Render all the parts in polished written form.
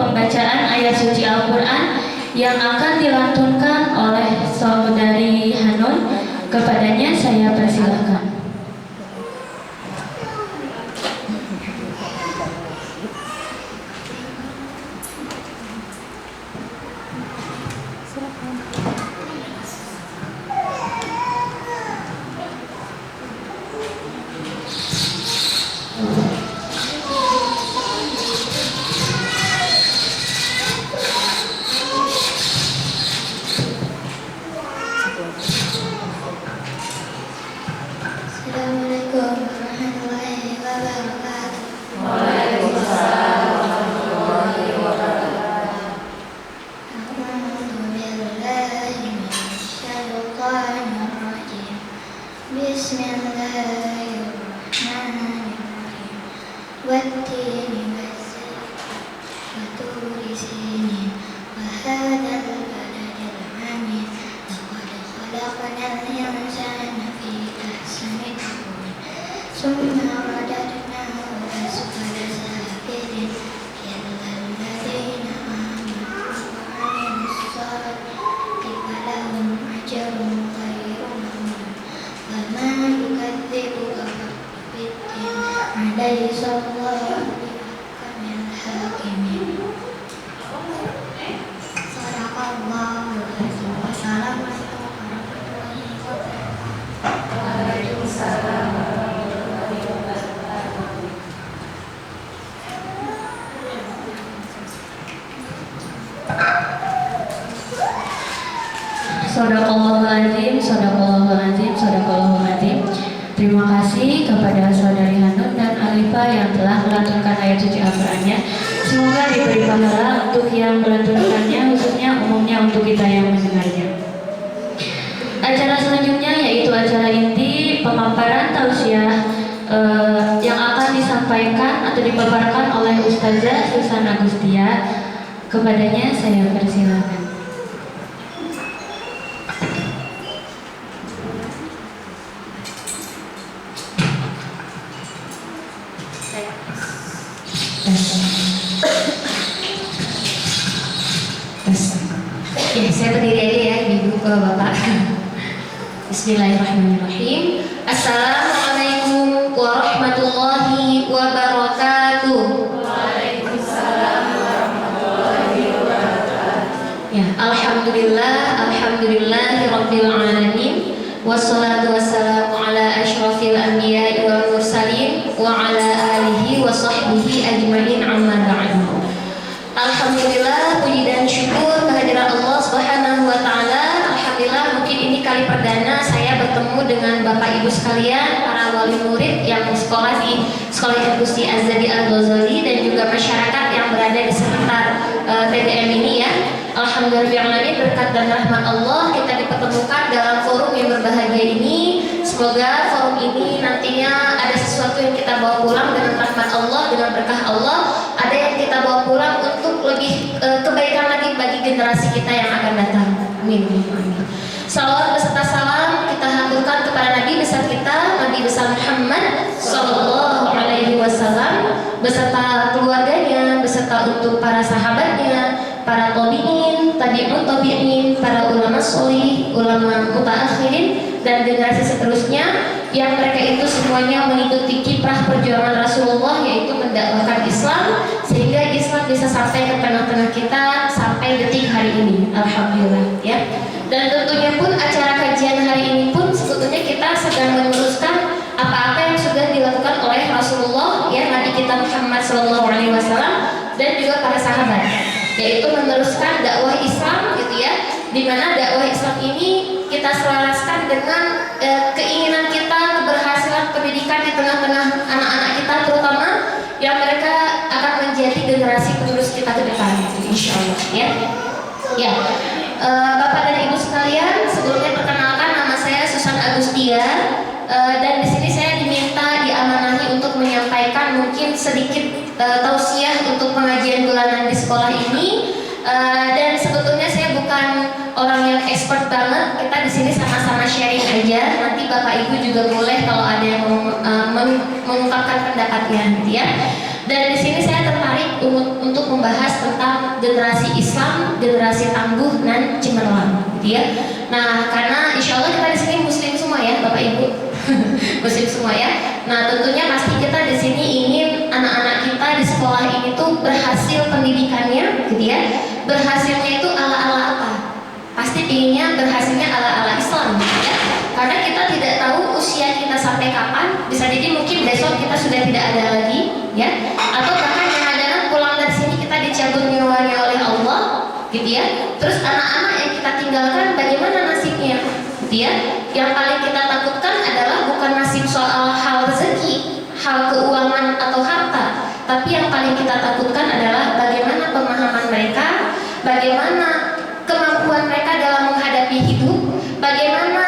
pembacaan ayat suci Al-Quran yang akan dilantunkan oleh saudari Hanun. Kepadanya saya persilahkan. Sadaqallahul-Azim. Terima kasih kepada saudari Hanun dan Alifah yang telah melantunkan ayat suci Al-Qurannya. Semoga diberi pahala untuk yang melantunkannya, khususnya umumnya untuk kita yang mendengarnya. Acara selanjutnya yaitu acara inti pemaparan tausiah yang akan disampaikan atau dipaparkan oleh Ustazah Susan Agustia. Kepadanya saya persilakan. Ya, saya berdiri aja ya, ibu ke bapak. Bismillahirrahmanirrahim. Assalamualaikum warahmatullahi wabarakatuh. Waalaikumsalam warahmatullahi wabarakatuh. Ya, alhamdulillahirabbil alamin. Wassalatu wassalamu ala asyrafil anbiya'i wal mursalin wa ala alihi wa sahbihi ajmain amma ba'du. Alhamdulillah, puji dan syukur kehadiran Allah Subhanahu wa taala. Alhamdulillah, mungkin ini kali perdana saya bertemu dengan Bapak Ibu sekalian, para wali murid yang sekolah di Sekolah Gusti Azadi Al-Ghazali dan juga masyarakat yang berada di sekitar TDM ini ya. Alhamdulillah, berkat dan rahmat Allah kita dipertemukan dalam forum yang berbahagia ini. Semoga forum ini nantinya ada sesuatu yang kita bawa pulang dengan rahmat Allah, dengan berkah Allah. Ada yang kita bawa pulang untuk lebih kebaikan lagi bagi generasi kita yang akan datang. Amin. Salawat beserta salam kita haturkan kepada Nabi besar kita, Nabi besar Muhammad Sallallahu Alaihi Wasallam, beserta keluarganya, beserta untuk para sahabatnya, para tabi'in, tabi'ut tabi'in, para ulama sholih, ulama mutaakhirin, dan generasi seterusnya yang mereka itu semuanya mengikuti kiprah perjuangan Rasulullah, yaitu mendakwahkan Islam sehingga Islam bisa sampai ke tengah-tengah kita sampai detik hari ini. Alhamdulillah ya. Dan tentunya pun acara kajian hari ini pun sebetulnya kita sedang meneruskan apa-apa yang sudah dilakukan oleh Rasulullah ya, Nabi kita Muhammad SAW dan juga para sahabat, yaitu meneruskan dakwah Islam gitu ya, di mana dakwah Islam ini kita selaraskan dengan keinginan kita keberhasilan pendidikan di tengah-tengah anak-anak kita, terutama yang mereka akan menjadi generasi penerus kita ke depan, insya Allah ya. Ya, Bapak dan Ibu sekalian, sebelumnya perkenalkan nama saya Susan Agustia, dan di sini saya diminta diamanahi untuk menyampaikan mungkin sedikit tausiah untuk pengajian bulanan di sekolah ini. Dan sebetulnya saya bukan orang yang expert banget, kita di sini sama-sama sharing aja. Nanti Bapak Ibu juga boleh kalau ada yang mau mengungkapkan pendapatnya, gitu ya. Dan di sini saya tertarik untuk membahas tentang generasi Islam, generasi tangguh dan cemerlang, gitu ya. Nah, karena insya Allah kita di sini Muslim semua ya, Bapak Ibu, Muslim semua ya. Nah, tentunya pasti kita di sini ingin anak-anak kita di sekolah ini tuh berhasil pendidikannya, gitu ya. Berhasilnya itu ala-ala apa? Pasti inginnya berhasilnya ala-ala Islam, gitu ya. Karena kita tidak tahu usia kita sampai kapan, bisa jadi mungkin besok kita sudah tidak ada lagi, ya. Atau bahkan yang ada pulang dari sini kita dicabut nyawanya oleh Allah, gitu ya. Terus anak-anak yang kita tinggalkan bagaimana nasibnya, gitu ya. Yang paling kita takutkan adalah bukan nasib soal hal rezeki, hal keuangan atau harta, tapi yang paling kita takutkan adalah bagaimana pemahaman mereka, bagaimana kemampuan mereka dalam menghadapi hidup, bagaimana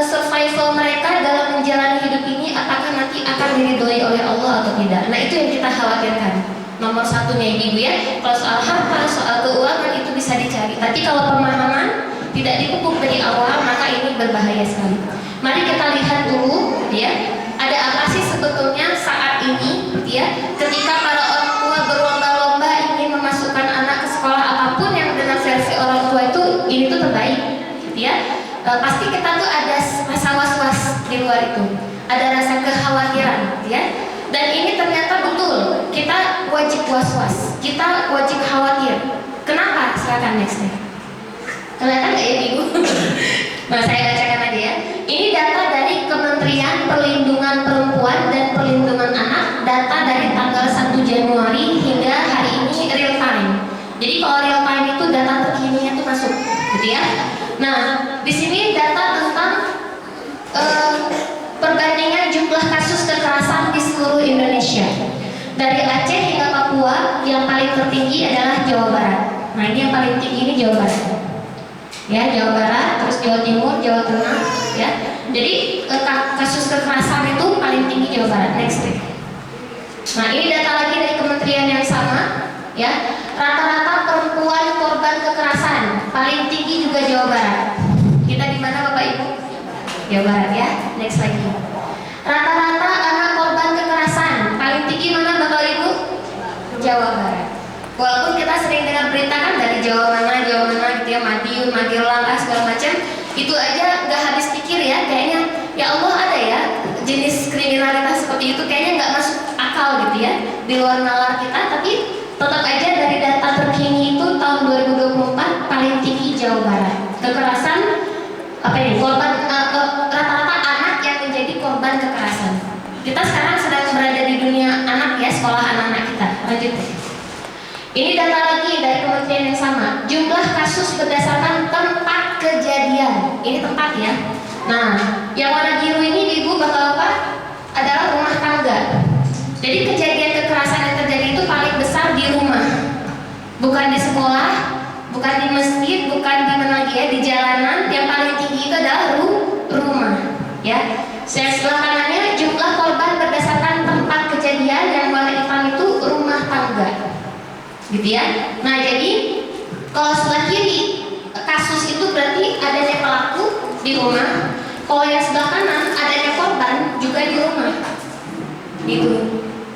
survival mereka dalam menjalani hidup ini, apakah nanti akan diridhoi oleh Allah atau tidak. Nah, itu yang kita khawatirkan. Nomor satunya Ibu ya, kalau soal harta, soal keuangan itu bisa dicari. Tapi kalau pemahaman tidak dipupuk dari awal, maka ini berbahaya sekali. Mari kita lihat dulu, ya, ada apa sih sebetulnya saat ini, ya, ketika para orang tua berlomba-lomba ingin memasukkan anak ke sekolah apapun yang dengan versi orang tua ini tuh terbaik, gitu ya. Pasti kita tuh ada rasa was-was di luar itu, ada rasa kekhawatiran, ya. Dan ini ternyata betul, kita wajib was-was, kita wajib khawatir. Kenapa? Silakan next deh. Kelihatan nggak ya Ibu? Nah, saya bacakan aja ya. Ini data dari Kementerian Perlindungan Perempuan dan Perlindungan Anak, data dari tanggal 1 Januari hingga hari ini real time. Jadi kalau real time itu data terkininya itu masuk, gitu ya. Nah, di sini data tentang perbandingan jumlah kasus kekerasan di seluruh Indonesia. Dari Aceh hingga Papua, yang paling tertinggi adalah Jawa Barat. Nah, ini yang paling tinggi ini Jawa Barat. Ya, Jawa Barat, terus Jawa Timur, Jawa Tengah, ya. Jadi kasus kekerasan itu paling tinggi Jawa Barat. Next deh. Nah, ini data lagi dari kementerian yang sama, ya. Rata-rata perempuan korban kekerasan paling tinggi juga Jawa Barat. Kita di mana Bapak Ibu? Jawa Barat ya. Next lagi. Rata-rata anak korban kekerasan paling tinggi mana Bapak Ibu? Jawa Barat. Walaupun kita sering dengar berita kan dari Jawa mana gitu ya, Madiun, Magelang, segala macam, itu aja nggak habis pikir ya, kayaknya ya Allah ada ya jenis kriminalitas seperti itu, kayaknya nggak masuk akal gitu ya, di luar nalar kita, tapi tetap aja dari data terkini itu tahun 2024 paling tinggi Jawa Barat. Kekerasan apa ini? Korban rata-rata anak yang menjadi korban kekerasan. Kita sekarang sedang berada di dunia anak ya, sekolah anak-anak kita. Lanjut. Ini data lagi dari kementerian yang sama. Jumlah kasus berdasarkan tempat kejadian. Ini tempat ya. Nah, yang warna biru ini Ibu Bapak-bapak adalah rumah tangga. Jadi kejadian kekerasan yang terjadi itu paling besar di rumah. Bukan di sekolah, bukan di masjid, bukan di mana lagi ya, di jalanan. Yang paling tinggi itu adalah rumah, ya. Saya sebelah kanannya jumlah korban berdasarkan tempat kejadian, yang warna hitam itu rumah tangga. Gitu ya. Nah, jadi kalau sebelah kiri kasus itu berarti adanya pelaku di rumah. Kalau yang sebelah kanan adanya korban juga di rumah. Gitu.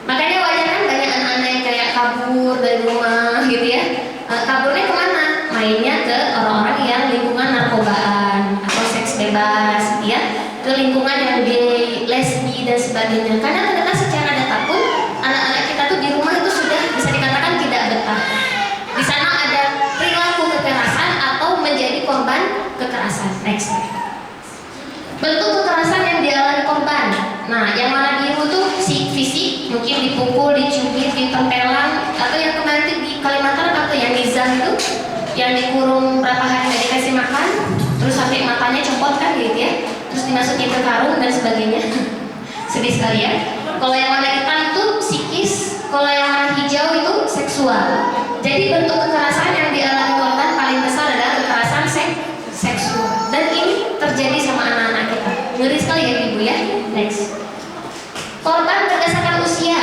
Makanya wajar kan banyak anak-anak yang kayak kabur dari rumah gitu ya. Kaburnya kemana? Mainnya ke orang-orang yang lingkungan narkobaan atau seks bebas gitu ya. Ke lingkungan yang gay, lesbi dan sebagainya. Karena ternyata secara data pun anak-anak kita tuh di rumah itu sudah bisa dikatakan tidak betah. Di sana ada perilaku kekerasan atau menjadi korban kekerasan. Next. Bentuk kekerasan yang dialami korban. Nah, yang mana biru tuh fisik, mungkin dipukul, dicubit, ditempelan, atau yang kemarin itu di Kalimantan apa yang nizam itu, yang dikurung berapa hari nggak dikasih makan, terus sampai matanya copot kan gitu ya, terus dimasukin ke karung dan sebagainya. Sedih sekali ya. Kalau yang warna hitam itu psikis, kalau yang warna hijau itu seksual. Jadi bentuk kekerasan yang dialami korban paling besar adalah kekerasan seksual. Dan ini terjadi sama anak-anak kita. Ngeri sekali ya Ibu ya. Next. Korban berdasarkan usia.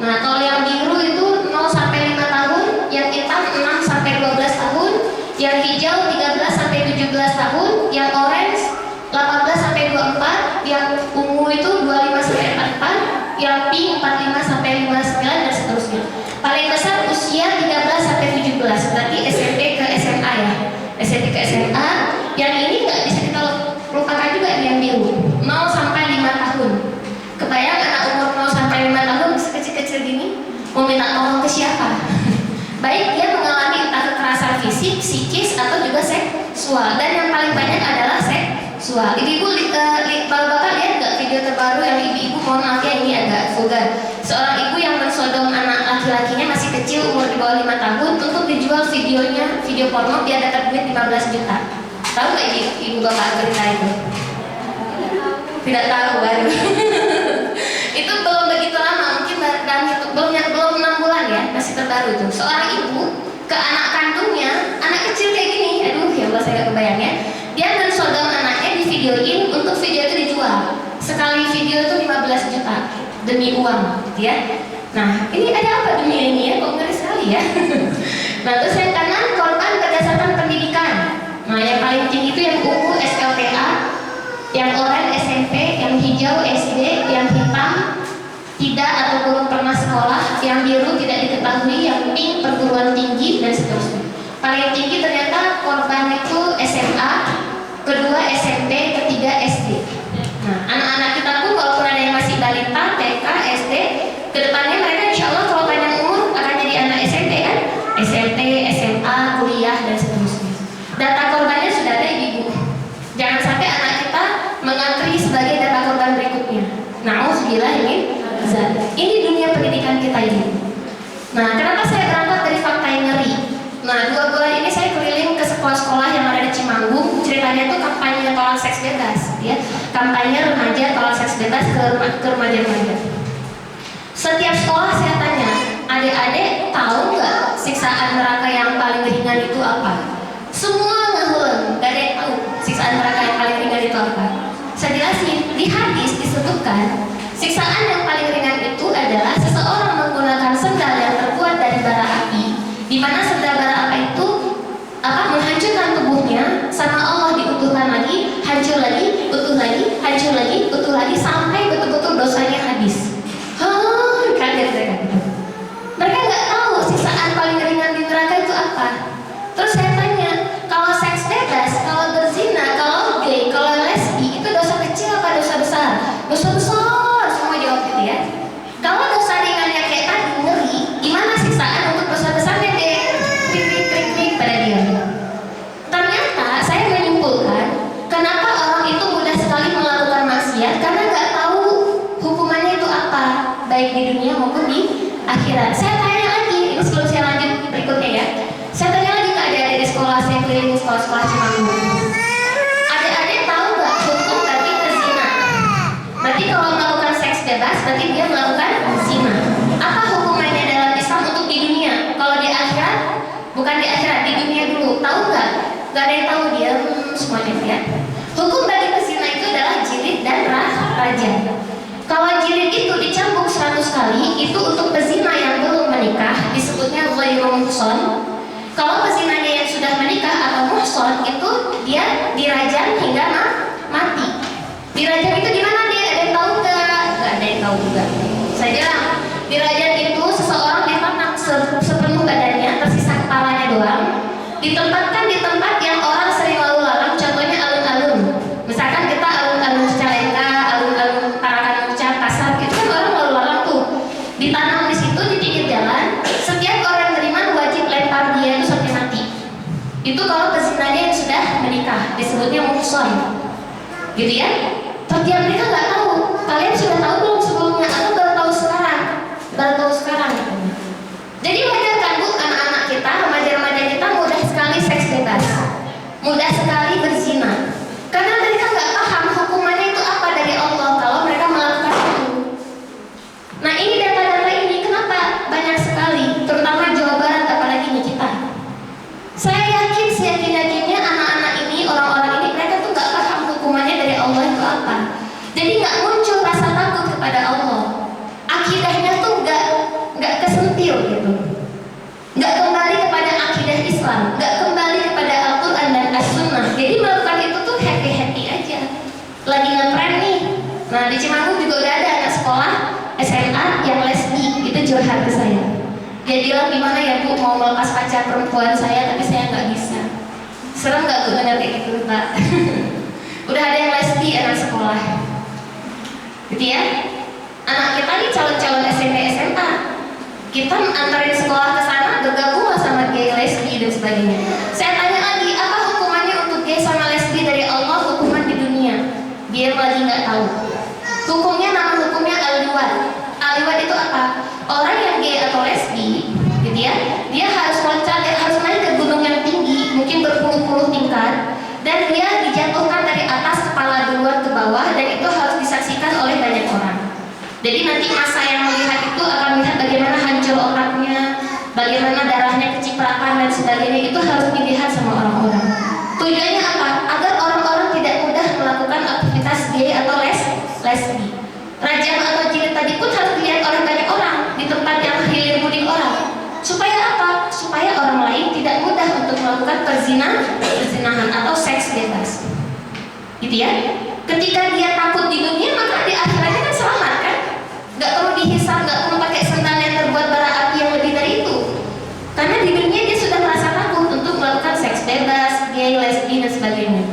Nah, kalau yang biru itu 0 sampai 5 tahun, yang hitam 6 sampai 12 tahun, yang hijau 13 sampai 17 tahun, yang orange 18 sampai 24, yang ungu itu 25 sampai 44, yang pink 45 sampai 59 dan seterusnya. Paling besar usia 13 sampai 17. Berarti seksual, dan yang paling banyak adalah seksual. Ibu-ibu, bapak-bapak lihat nggak video terbaru yang ibu-ibu, mohon maaf ya ini agak vulgar. Seorang ibu yang mensodom anak laki-lakinya masih kecil, umur di bawah 5 tahun, untuk dijual videonya, video porno, biar dapat duit 15 juta. Tahu nggak ibu bapak berita itu? Tidak tahu baru. Itu belum begitu lama, mungkin belum 6 bulan ya, masih terbaru itu. Seorang ibu ke anak kandungnya, anak kecil kayak gini, aduh ya Allah saya gak kebayang ya. Dia mensodom anaknya, di videoin, untuk video itu dijual. Sekali video itu 15 juta demi uang, gitu ya. Nah, ini ada apa dunia ini ya? Kok ngeri sekali ya. Nah, terus yang kanan, korban berdasarkan pendidikan. Nah, yang paling tinggi itu yang ungu SLTA, yang oranye SMP, yang hijau SD, yang hitam tidak atau belum pernah sekolah, yang biru tidak diketahui, yang pink perguruan tinggi, dan seterusnya. Paling tinggi ternyata korban itu SMA, kedua SMP, ketiga SD. Nah, anak-anak kita pun walaupun ada yang masih balita, TK, SD, kedepannya mereka insya Allah kalau panjang umur akan jadi anak SMP kan? SMP, SMA, kuliah, dan seterusnya. Data korbannya sudah ada ibu. Jangan sampai anak kita mengantri sebagai data korban berikutnya. Na'udzubillah ini dunia pendidikan kita ini. Nah, kenapa saya berangkat dari fakta yang ngeri? Nah, 2 bulan ini saya keliling ke sekolah-sekolah yang ada di Cimanggung. Ceritanya itu kampanye tolak seks bebas, ya. Kampanye remaja tolak seks bebas ke remaja-remaja. Setiap sekolah saya tanya, adik-adik tahu nggak siksaan neraka yang paling ringan itu apa? Semua ngehuleng, gak ada yang tahu siksaan neraka yang paling ringan itu apa. Saya jelasin, di hadis disebutkan siksaan yang paling ringan itu adalah seseorang menggunakan sendal yang terbuat dari bara api, di mana sendal bara api itu menghancurkan tubuhnya, sama Allah diutuhkan lagi, hancur lagi, utuh lagi, hancur lagi, utuh lagi, sampai betul-betul dosanya habis. Kaget mereka. Mereka nggak tahu siksaan paling ringan di neraka itu apa. Terus saya tanya, kalau seks bebas, kalau berzina, kalau gay, kalau lesbi, itu dosa kecil apa dosa besar? Dosa besar, semua jawab gitu ya. Kalau dosa ringannya kayak tadi ngeri, gimana siksaan untuk dosa besarnya kayak krik pada dia? Ternyata saya menyimpulkan, kenapa orang itu mudah sekali melakukan maksiat karena nggak tahu hukumannya itu apa, baik di dunia maupun di akhirat. Saya tanya lagi, ini sebelum saya lanjut berikutnya ya. Saya tanya lagi ke adik-adik di sekolah, saya keliling sekolah-sekolah Cimanggung. Adik-adik tahu nggak hukum bagi berzina? Berarti kalau melakukan seks bebas, berarti dia melakukan zina. Apa hukumannya dalam Islam untuk di dunia? Kalau di akhirat, bukan di akhirat, di dunia dulu. Tahu nggak? Gak ada yang tahu dia, semuanya ya. Hukum bagi pezina itu adalah jilid dan rajam. Kalau jilid itu dicambuk 100 kali, itu untuk pezina yang belum menikah, disebutnya ghairu muhsan. Kalau pezinanya yang sudah menikah atau muhsan, itu dia dirajam hingga mati. Dirajam itu gimana dia? Ada yang tahu nggak? Nggak ada yang tahu juga. Saya bilang, dirajam itu seseorang dipanak sepenuh badannya, tersisa kepalanya doang, ditempatkan di tempat yang orang sering lalu lalang, contohnya alun-alun. Misalkan kita alun-alun Cicalengka, alun-alun Tarakan Ucap, Pasar, itu kan orang lalu lalang tuh. Ditanam di situ di pinggir jalan, setiap orang beriman wajib lempar dia itu sampai mati. Itu kalau pezinanya yang sudah menikah, disebutnya muhsan. Gitu ya? Tapi mereka nggak tahu. Kalian sudah tahu belum sebelumnya atau baru tahu sekarang? Baru tahu sekarang. Jadi wajar kan Bu, anak-anak kita, remaja-remaja kita mudah sekali seks bebas, mudah sekali berzina, karena mereka nggak paham hukumannya itu apa dari Allah kalau mereka melakukan itu. Nah ini data-data ini kenapa banyak sekali, terutama Jawa Barat apalagi nih kita. Saya yakin seyakin-yakinnya anak-anak ini, orang-orang ini, mereka tuh nggak paham hukumannya dari Allah itu apa. Jadi nggak muncul rasa takut kepada Allah. Akidahnya tuh nggak kesentil gitu. Nggak kembali kepada akidah Islam, nggak kembali kepada Al-Quran dan As-Sunnah. Jadi melakukan itu tuh happy-happy aja. Lagi nge-trend nih. Nah di Cimanggung juga udah ada anak sekolah SMA yang lesbi, itu curhat ke saya. Dia bilang, gimana ya Bu, mau melepas pacar perempuan saya tapi saya nggak bisa. Serem nggak Bu dengar kayak gitu Pak? Udah ada yang lesbi anak sekolah, gitu ya. Anak kita nih calon-calon SMP SMA, kita antarin sekolah ke sana, bergabung sama gay, lesbi dan sebagainya. Saya tanya lagi, apa hukumannya untuk Jadi nanti masa yang melihat itu akan melihat bagaimana hancur otaknya, bagaimana darahnya keciprakan dan sebagainya. Itu harus dilihat sama orang-orang. Tujuannya apa? Agar orang-orang tidak mudah melakukan aktivitas gay atau lesbi. Rajam atau jilid tadi pun harus dilihat oleh banyak orang di tempat yang hilir mudik orang. Supaya apa? Supaya orang lain tidak mudah untuk melakukan perzinahan atau seks bebas. Gitu ya. Ketika dia takut di dunia, maka di akhiratnya kan selamat kan? Gak perlu dihisab, gak perlu pakai sendal yang terbuat bara api yang lebih dari itu. Karena di dunia dia sudah merasa takut untuk melakukan seks bebas, gay, lesbi dan sebagainya.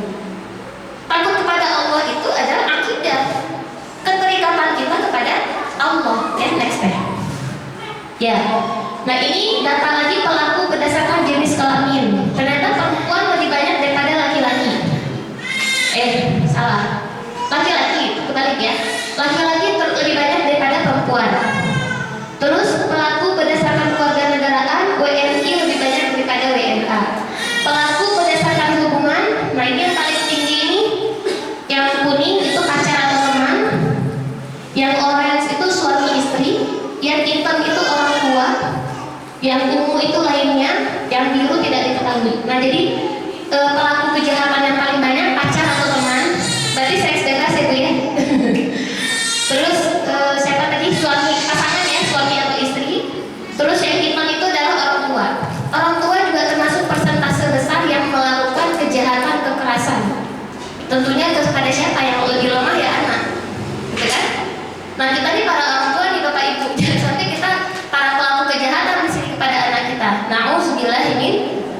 Takut kepada Allah itu adalah akidah, keterikatan kita kepada Allah. Ya, next deh. Ya. Nah ini data lagi pelaku berdasarkan jenis kelamin. Ternyata perempuan lebih banyak daripada laki-laki. Salah. Laki-laki, kebalik ya. Laki-laki lebih banyak daripada perempuan. Terus pelaku berdasarkan kewarganegaraan WNI lebih banyak daripada WNA. Pelaku berdasarkan hubungan, nah ini yang paling tinggi ini. Yang kuning itu pacar atau teman. Yang orange itu suami istri. Yang hitam itu orang tua. Yang ungu itu lainnya. Yang biru tidak diketahui. Nah jadi pelaku kejahatan yang paling banyak pacar atau teman. Berarti seks bebas ya Bu ya. Terus siapa tadi? Suami, pasangan ya, suami atau istri. Terus yang hitam itu adalah orang tua. Orang tua juga termasuk persentase besar yang melakukan kejahatan kekerasan. Tentunya kepada siapa? Yang lebih lemah ya anak, gitu kan? Nah kita nih para orang tua nih Bapak Ibu, jangan sampai kita para pelaku kejahatan di sini kepada anak kita. Nauzubillah ini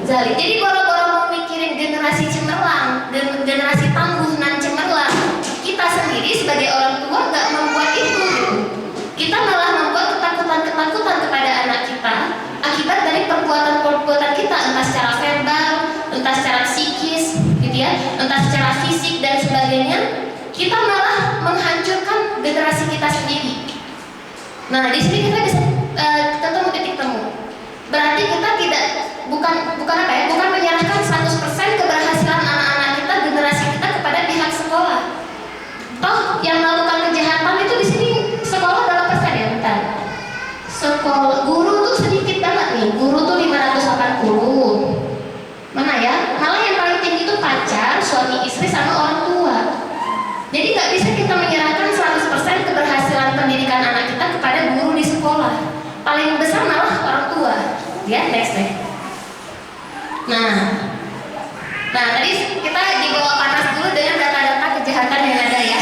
zalim. Jadi boro-boro mau mikirin generasi cemerlang, generasi tangguh nan cemerlang, kita sendiri sebagai orang tua nggak membuat itu. Kita malah membuat ketakutan-ketakutan kepada anak kita akibat dari perbuatan-perbuatan kita, entah secara verbal, entah secara psikis, gitu ya, entah secara fisik dan sebagainya. Kita malah menghancurkan generasi kita sendiri. Nah, di sini kita bisa ketemu titik temu. Berarti kita bukan menyerahkan 100% keberhasilan anak-anak kita, generasi kita kepada pihak sekolah. Toh yang melakukan kejahatan itu di sini sekolah berapa persen ya? Bentar. Sekolah guru tuh sedikit banget nih. Guru tuh 580. Mana ya? Malah yang paling tinggi itu pacar, suami istri sama orang tua. Jadi nggak bisa kita menyerahkan 100% keberhasilan pendidikan anak kita kepada guru di sekolah. Paling besar malah orang tua. Ya, next deh. Nah tadi kita dibawa panas dulu dengan data-data kejahatan yang ada ya.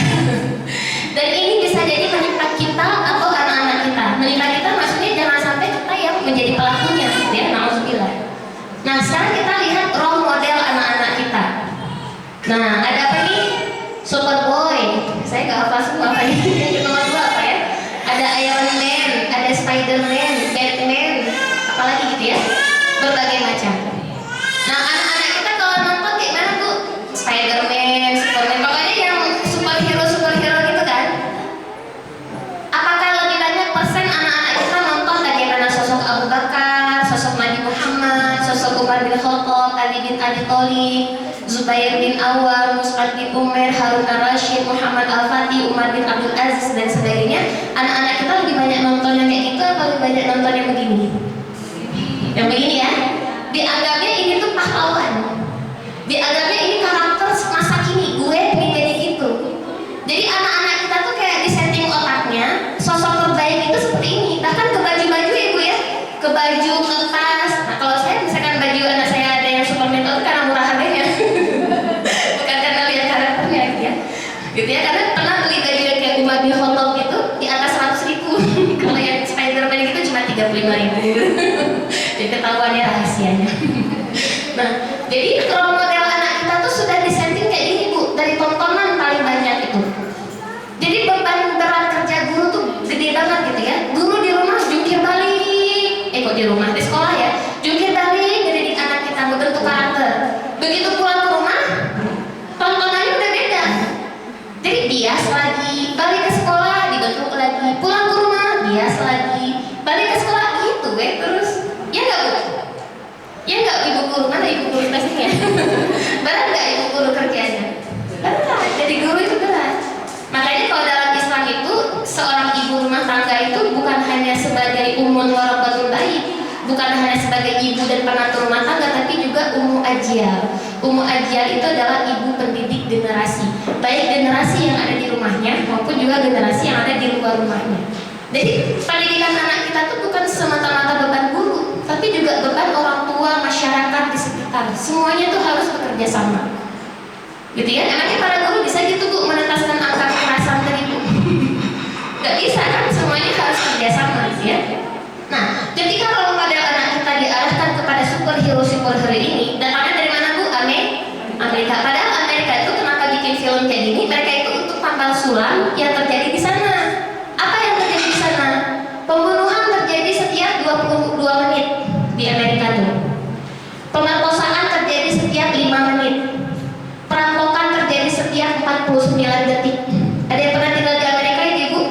Dan ini bisa jadi menimpa kita atau anak-anak kita. Menimpa kita maksudnya jangan sampai kita yang menjadi pelakunya, ya. Nauzubillah. Nah sekarang kita lihat role model anak-anak kita. Nah ada apa nih? Superboy. Saya nggak hafal semua apa ini. Yang nomor 2 apa ya? Ada Iron Man, ada Spider-Man, Batman, apalagi gitu ya. Berbagai macam. Nah anak-anak kita kalau nonton kayak mana Bu? Spider-Man, Superman, pokoknya yang superhero gitu kan. Apakah lebih banyak persen anak-anak kita nonton bagaimana sosok Abu Bakar, sosok Nabi Muhammad, sosok Umar bin Khattab, Ali bin Abi Thalib, Zubair bin Awam, Mus'ab bin Umair, Harun al-Rashid, Muhammad al-Fatih, Umar bin Abdul Aziz dan sebagainya. Anak-anak kita lebih banyak nonton yang kayak gitu atau lebih banyak nonton yang begini? Yang begini ya. Dianggapnya ini tuh pahlawan. Dianggapnya ini karakter masa kini, gue pengen jadi gitu. Jadi anak-anak kita tuh kayak disetting otaknya, sosok terbaik itu seperti ini. Bahkan ke baju-baju ya Bu ya, ke baju, ke tas. Nah kalau saya misalkan baju anak saya ada yang Superman itu karena murah harganya. Bukan karena lihat karakternya gitu ya. Karena pernah beli baju yang kayak Umar bin Khattab gitu di atas 100.000. Kalau yang Spider-Man itu cuma 35.000. Jadi ketahuannya rahasianya. Nah, jadi role model anak kita tuh sudah disetting kayak gini Bu, dari tontonan paling banyak itu. Jadi beban berat kerja guru tuh gede banget gitu ya. Guru di rumah jungkir balik, kok di rumah, di sekolah ya, jungkir balik ngedidik anak kita membentuk karakter. Begitu pulang ke rumah, tontonannya udah beda. Jadi bias lagi, balik ke sekolah dibentuk lagi, pulang ke rumah bias lagi, balik ke sekolah gitu terus. Ya nggak Bu? Ya nggak ibu guru? Mana ibu guru pastinya? Berat nggak ibu guru kerjanya? Berat. Jadi guru itu berat. Makanya kalau dalam Islam itu seorang ibu sebagai ibu dan pengatur rumah tangga, tapi juga ummu ajyal. Ummu ajyal itu adalah ibu pendidik generasi, baik generasi yang ada di rumahnya maupun juga generasi yang ada di luar rumahnya. Jadi pendidikan anak kita tuh bukan semata-mata beban guru, tapi juga beban orang tua, masyarakat di sekitar. Semuanya tuh harus bekerja sama, gitu ya. Emangnya para guru bisa gitu Bu menetaskan angka kekerasan tadi Bu? Gak bisa kan, semuanya harus kerjasama, gitu ya. Nah, ketika role model anak kita diarahkan kepada superhero ini, datangnya dari mana Bu? Amerika. Padahal Amerika itu kenapa bikin film kayak gini? Mereka itu untuk pangkal sulam yang terjadi di sana. Apa yang terjadi di sana? Pembunuhan terjadi setiap 22 menit di Amerika tuh. Pemerkosaan terjadi setiap 5 menit. Perampokan terjadi setiap 49 detik. Ada yang pernah tinggal di Amerika ya Ibu?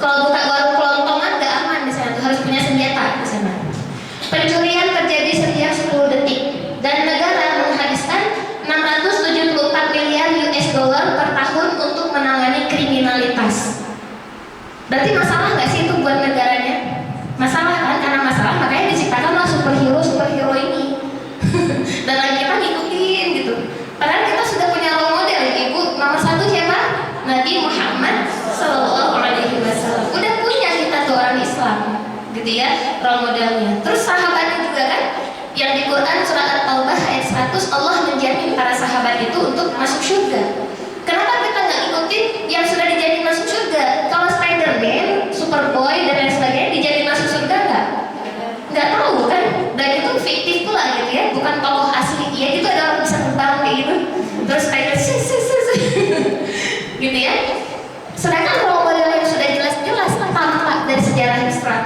Kalau buka warung kelontongan gak aman di sana tuh, harus punya senjata di sana. Pencurian terjadi setiap 10 detik dan negara menghabiskan 674 miliar US dollar per tahun untuk menangani kriminalitas. Berarti masalah nggak sih itu buat negaranya? Masalah kan, karena masalah makanya diciptakanlah superhero ini. Dan lagi kita ngikutin gitu. Padahal kita sudah punya role model, Ibu. Nomor 1 siapa? Nabi Muhammad Sallallahu Alaihi Wasallam. Udah punya kita tuh orang Islam, gitu ya, role modelnya. Terus sahabatnya juga kan, yang di Quran surat At-Taubah ayat 100 Allah menjamin para sahabat itu untuk masuk surga. Kenapa kita nggak ikutin yang sudah dijamin masuk surga? Kalau Spider-Man, Superboy dan lain sebagainya dijamin masuk surga nggak tahu kan? Dan itu fiktif pula gitu ya, bukan tokoh asli. Ya gitu ada orang bisa terbang kayak gitu, terus Spider gitu ya. Sedangkan role model yang sudah jelas-jelas tampak dari sejarah Islam,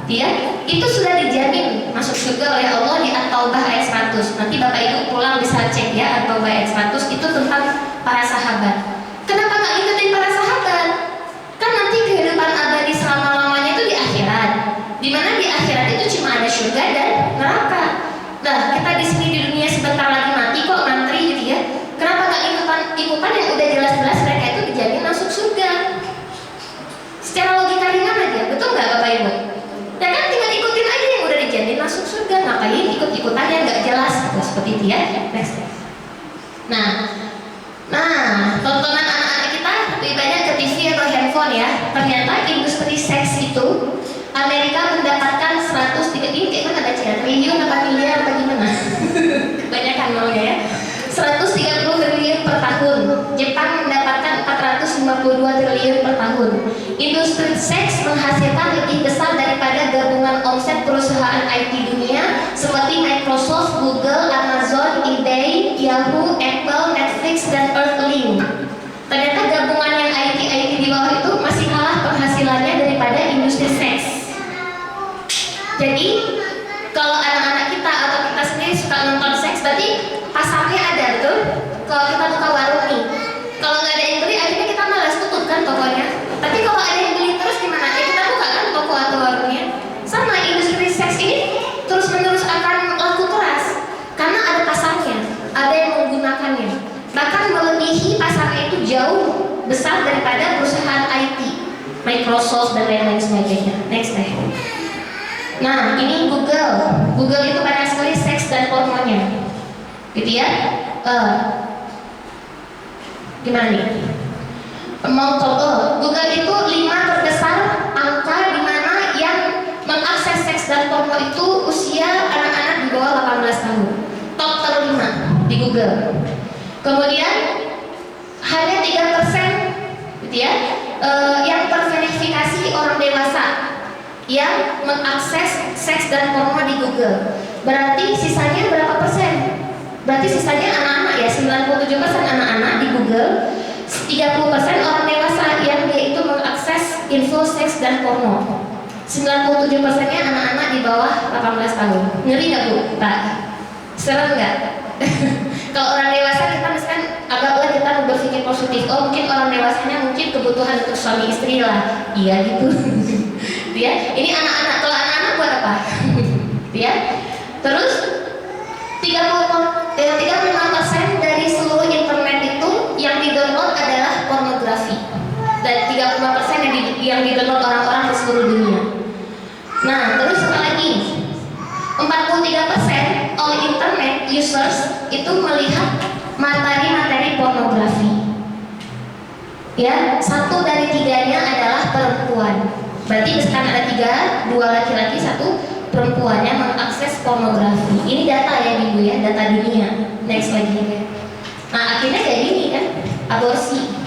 ya, itu sudah dijamin masuk surga oleh Allah di At-Taubah ayat 100. Nanti Bapak Ibu pulang bisa cek ya, At-Taubah ayat 100 itu tentang para sahabat. Kenapa nggak ikutin para sahabat? Kan nanti kehidupan abadi selama-lamanya itu di akhirat, dimana di akhirat itu cuma ada surga dan neraka. Nah, kita di sini di dunia sebentar lagi mati kok, ngantri gitu ya. Kenapa nggak ikutan yang udah jelas-jelas mereka itu dijamin masuk surga? Secara logika ringan aja, betul nggak Bapak Ibu? Ya kan tinggal ikutin aja yang udah dijamin masuk surga, ngapain ikut-ikutan yang nggak jelas gitu, seperti itu ya. Next. Nah, tontonan anak-anak kita lebih banyak ke TV atau handphone ya. Ternyata industri seks itu Amerika mendapatkan 103, ini kayak mana baca ya? Triliun apa miliar apa gimana? Kebanyakan maunya ya. 130 triliun per tahun. Jepang mendapatkan 452 triliun per tahun. Industri seks menghasilkan lebih besar daripada gabungan omset perusahaan IT dunia seperti Microsoft, Google, Amazon, eBay, Yahoo, Apple, Netflix, dan Earthlink. Ternyata gabungan yang IT di bawah itu masih kalah penghasilannya daripada industri seks. Jadi kalau anak-anak kita atau kita sendiri suka nonton seks, berarti pasarnya ada, betul? Kalau kita buka warung nih, kalau nggak ada yang beli, akhirnya kita malas tutup kan tokonya. Tapi kalau ada yang beli terus gimana? Ya kita buka kan toko atau warungnya. Sama industri seks ini terus-menerus akan laku keras karena ada pasarnya, ada yang menggunakannya. Bahkan melebihi pasarnya itu jauh besar daripada perusahaan IT, Microsoft dan lain-lain sebagainya. Next deh. Nah, ini Google itu banyak sekali seks dan pornonya, gitu ya. Gimana nih? Mau contoh, Google itu 5 terbesar angka di mana yang mengakses seks dan porno itu usia anak-anak di bawah 18 tahun. Top ter-5 di Google. Kemudian hanya 3%, gitu ya, yang terverifikasi orang dewasa yang mengakses seks dan porno di Google. Berarti sisanya berapa persen? Berarti sisanya anak-anak ya, 97% anak-anak di Google, 30% orang dewasa yang dia itu mengakses info seks dan porno. 97%-nya anak-anak di bawah 18 tahun. Ngeri nggak Bu? Pak? Serem nggak? Kalau orang dewasa kita misalkan agaklah kita berpikir positif. Oh mungkin orang dewasanya mungkin kebutuhan untuk suami istri lah. Iya gitu. Ya, ini anak-anak. Kalau anak-anak buat apa? Ya. Terus 35% dari seluruh internet itu yang di-download adalah pornografi. Dan 35% yang di-download orang-orang di seluruh dunia. Nah, terus apa lagi? 43% all internet users itu melihat materi-materi pornografi. Ya, 1 dari 3-nya adalah perempuan. Berarti misalkan ada 3, 2 laki-laki, 1 perempuan yang mengakses pornografi. Ini data ya Ibu ya, data dunia. Next lagi ya. Nah akhirnya kayak gini kan, aborsi.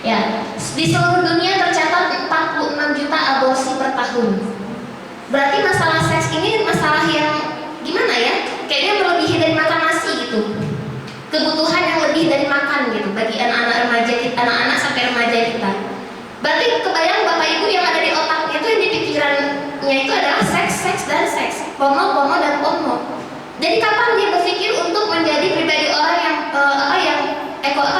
Ya, di seluruh dunia tercatat 46 juta aborsi per tahun. Berarti masalah seks ini masalah yang gimana ya? Kayaknya melebihi dari makan nasi gitu. Kebutuhan yang lebih dari makan gitu bagi anak-anak remaja kita, anak-anak sampai remaja kita. Berarti kebayang Bapak Ibu yang ada di otaknya itu, yang di pikirannya itu adalah seks, seks dan seks, porno, porno dan porno. Jadi kapan dia berpikir untuk menjadi pribadi orang yang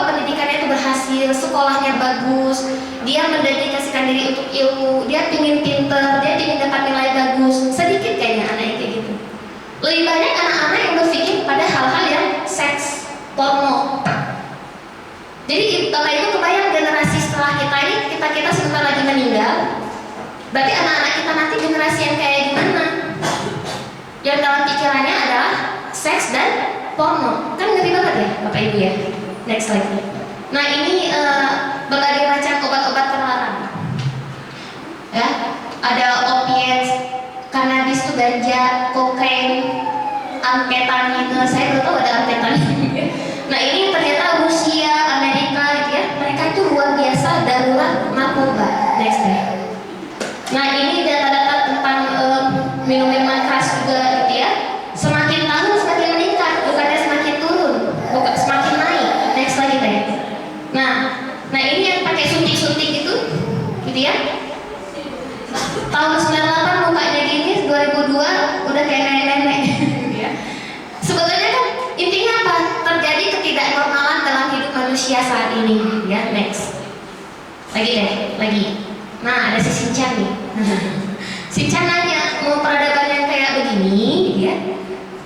pendidikannya itu berhasil, sekolahnya bagus, dia mendedikasikan diri untuk ilmu, dia pingin pinter, dia pingin dapat nilai bagus. Sedikit kayaknya anak yang kayak gitu. Lebih banyak anak-anak yang berpikir pada hal-hal yang seks, porno. Jadi Bapak Ibu kebayang generasi setelah kita ini, kita sebentar lagi meninggal. Berarti anak-anak kita nanti generasi yang kayak gimana? Yang dalam pikirannya adalah seks dan porno. Kan ngeri banget ya Bapak Ibu ya. Next slide. Nah ini berbagai macam obat-obat terlarang. Ya, ada opiat, kanabis itu ganja, kokain, amfetamin. Saya baru tahu ada amfetamin. Nah ini ternyata Rusia, Amerika gitu ya, mereka itu luar biasa darurat narkoba. Next deh. Nah ini data-data tentang minum-minuman keras juga gitu ya. Semakin tahun semakin meningkat, bukannya semakin turun, bukan semakin naik. Next lagi deh. Nah ini yang pakai suntik-suntik gitu ya. Tahun 98 mukanya gini, 2002 udah kayak nenek-nenek. Ya. Sebetulnya kan intinya apa? Terjadi ketidaknormalan dalam hidup manusia saat ini. Ya, next. Lagi deh, lagi. Nah, ada si Sinchan nih. Sinchan nanya, mau peradaban yang kayak begini, ya?